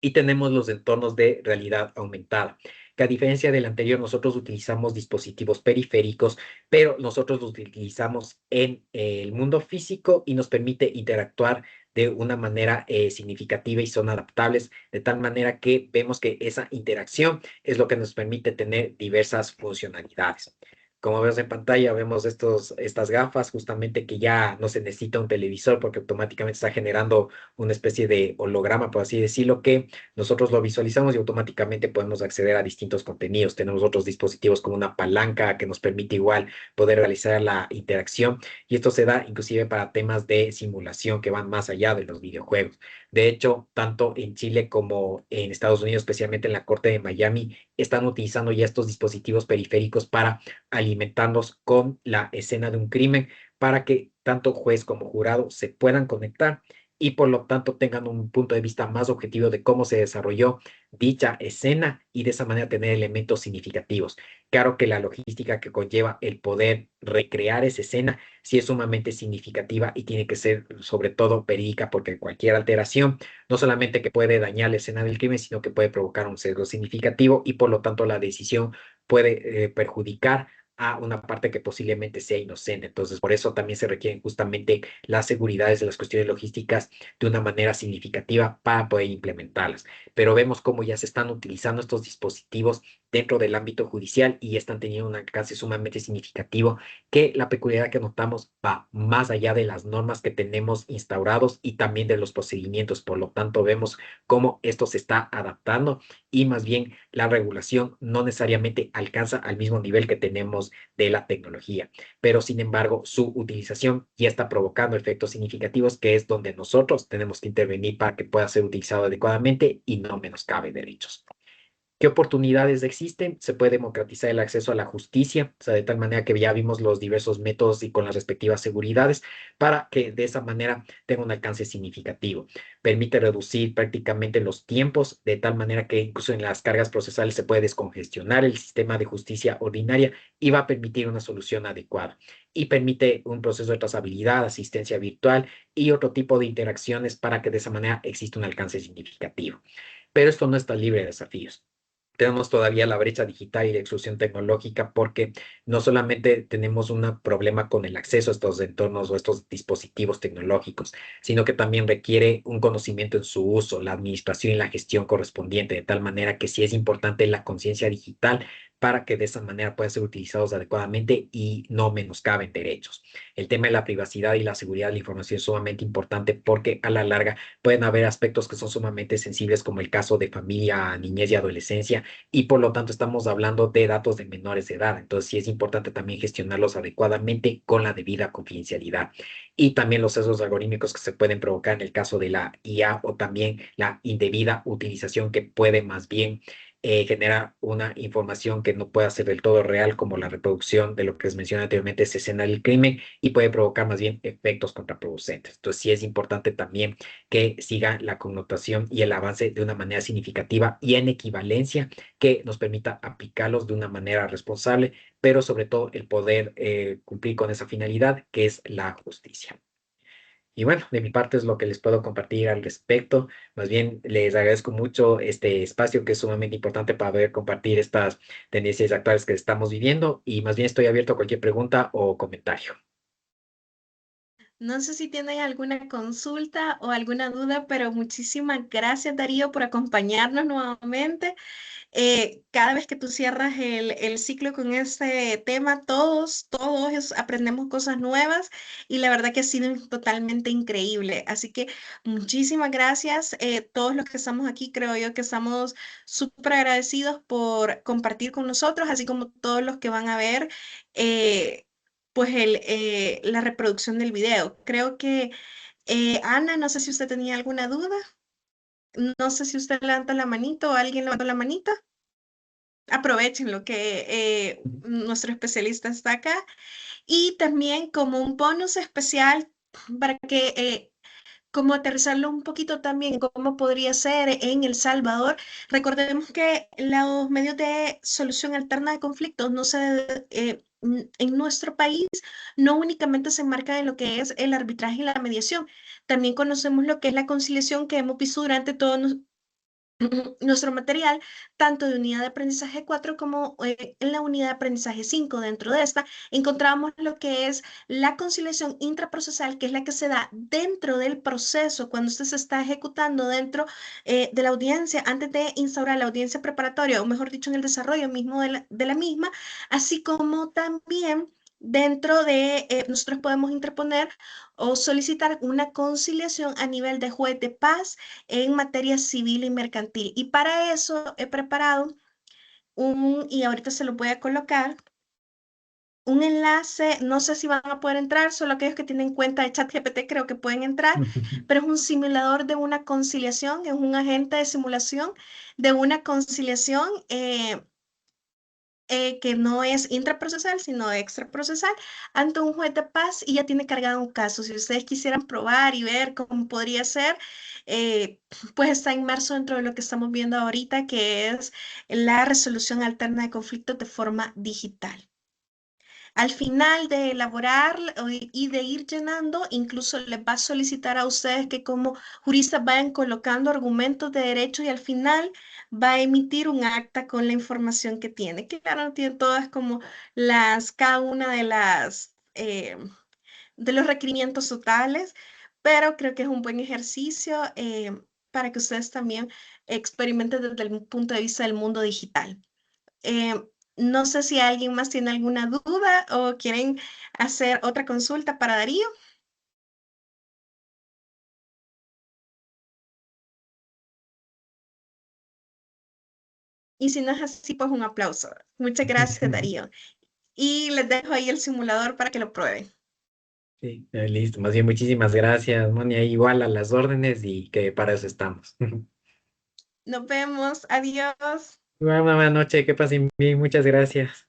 Y tenemos los entornos de realidad aumentada, que a diferencia del anterior, nosotros utilizamos dispositivos periféricos, pero nosotros los utilizamos en el mundo físico y nos permite interactuar de una manera significativa y son adaptables, de tal manera que vemos que esa interacción es lo que nos permite tener diversas funcionalidades. Como vemos en pantalla, vemos estas gafas, justamente que ya no se necesita un televisor porque automáticamente está generando una especie de holograma, por así decirlo, que nosotros lo visualizamos y automáticamente podemos acceder a distintos contenidos. Tenemos otros dispositivos como una palanca que nos permite igual poder realizar la interacción y esto se da inclusive para temas de simulación que van más allá de los videojuegos. De hecho, tanto en Chile como en Estados Unidos, especialmente en la Corte de Miami, están utilizando ya estos dispositivos periféricos para alimentarnos con la escena de un crimen para que tanto juez como jurado se puedan conectar y por lo tanto tengan un punto de vista más objetivo de cómo se desarrolló dicha escena y de esa manera tener elementos significativos. Claro que la logística que conlleva el poder recrear esa escena sí es sumamente significativa y tiene que ser sobre todo verídica porque cualquier alteración no solamente que puede dañar la escena del crimen, sino que puede provocar un sesgo significativo y por lo tanto la decisión puede perjudicar a una parte que posiblemente sea inocente. Entonces, por eso también se requieren justamente las seguridades de las cuestiones logísticas de una manera significativa para poder implementarlas. Pero vemos cómo ya se están utilizando estos dispositivos dentro del ámbito judicial y están teniendo un alcance sumamente significativo que la peculiaridad que notamos va más allá de las normas que tenemos instaurados y también de los procedimientos. Por lo tanto, vemos cómo esto se está adaptando y más bien la regulación no necesariamente alcanza al mismo nivel que tenemos de la tecnología, pero sin embargo su utilización ya está provocando efectos significativos que es donde nosotros tenemos que intervenir para que pueda ser utilizado adecuadamente y no menoscabe derechos. ¿Qué oportunidades existen? Se puede democratizar el acceso a la justicia, o sea, de tal manera que ya vimos los diversos métodos y con las respectivas seguridades para que de esa manera tenga un alcance significativo. Permite reducir prácticamente los tiempos, de tal manera que incluso en las cargas procesales se puede descongestionar el sistema de justicia ordinaria y va a permitir una solución adecuada. Y permite un proceso de trazabilidad, asistencia virtual y otro tipo de interacciones para que de esa manera exista un alcance significativo. Pero esto no está libre de desafíos. Tenemos todavía la brecha digital y la exclusión tecnológica porque no solamente tenemos un problema con el acceso a estos entornos o estos dispositivos tecnológicos, sino que también requiere un conocimiento en su uso, la administración y la gestión correspondiente, de tal manera que sí es importante la conciencia digital para que de esa manera puedan ser utilizados adecuadamente y no menoscaben derechos. El tema de la privacidad y la seguridad de la información es sumamente importante porque a la larga pueden haber aspectos que son sumamente sensibles como el caso de familia, niñez y adolescencia y por lo tanto estamos hablando de datos de menores de edad. Entonces sí es importante también gestionarlos adecuadamente con la debida confidencialidad. Y también los sesgos algorítmicos que se pueden provocar en el caso de la IA o también la indebida utilización que puede más bien generar una información que no pueda ser del todo real, como la reproducción de lo que les mencioné anteriormente, es escena del crimen y puede provocar más bien efectos contraproducentes. Entonces sí es importante también que siga la connotación y el avance de una manera significativa y en equivalencia que nos permita aplicarlos de una manera responsable, pero sobre todo el poder cumplir con esa finalidad que es la justicia. Y bueno, de mi parte es lo que les puedo compartir al respecto. Más bien les agradezco mucho este espacio que es sumamente importante para poder compartir estas tendencias actuales que estamos viviendo y más bien estoy abierto a cualquier pregunta o comentario. No sé si tienen alguna consulta o alguna duda, pero muchísimas gracias, Darío, por acompañarnos nuevamente. Cada vez que tú cierras el ciclo con este tema, aprendemos cosas nuevas y la verdad que ha sido totalmente increíble. Así que muchísimas gracias. Todos los que estamos aquí, creo yo que estamos súper agradecidos por compartir con nosotros, así como todos los que van a ver. eh, pues la reproducción del video. Creo que Ana, no sé si usted tenía alguna duda. No sé si usted levanta la manito o alguien levantó la manita. Aprovechen lo que nuestro especialista está acá. Y también como un bonus especial para que como aterrizarlo un poquito también, cómo podría ser en El Salvador. Recordemos que los medios de solución alterna de conflictos no se, en nuestro país no únicamente se enmarcan en lo que es el arbitraje y la mediación, también conocemos lo que es la conciliación que hemos visto durante todo nuestro material, tanto de unidad de aprendizaje 4 como en la unidad de aprendizaje 5. Dentro de esta encontramos lo que es la conciliación intraprocesal, que es la que se da dentro del proceso, cuando usted se está ejecutando dentro de la audiencia, antes de instaurar la audiencia preparatoria, o mejor dicho, en el desarrollo mismo de la misma, así como también dentro de, nosotros podemos interponer o solicitar una conciliación a nivel de juez de paz en materia civil y mercantil. Y para eso he preparado y ahorita se lo voy a colocar, un enlace, no sé si van a poder entrar, solo aquellos que tienen cuenta de ChatGPT creo que pueden entrar, pero es un simulador de una conciliación, es un agente de simulación de una conciliación que no es intraprocesal, sino extraprocesal, ante un juez de paz y ya tiene cargado un caso. Si ustedes quisieran probar y ver cómo podría ser, eh, pues está inmerso dentro de lo que estamos viendo ahorita, que es la resolución alterna de conflictos de forma digital. Al final de elaborar y de ir llenando, incluso les va a solicitar a ustedes que como juristas vayan colocando argumentos de derecho y al final va a emitir un acta con la información que tiene. Que claro, no tiene todas como cada una de de los requerimientos totales, pero creo que es un buen ejercicio para que ustedes también experimenten desde el punto de vista del mundo digital. Eh, no sé si alguien más tiene alguna duda o quieren hacer otra consulta para Darío. Y si no es así, pues un aplauso. Muchas gracias, Darío. Y les dejo ahí el simulador para que lo prueben. Sí, listo. Más bien, muchísimas gracias, Monia. Igual a las órdenes y que para eso estamos. Nos vemos. Adiós. Buena noche, que pasen bien. Muchas gracias.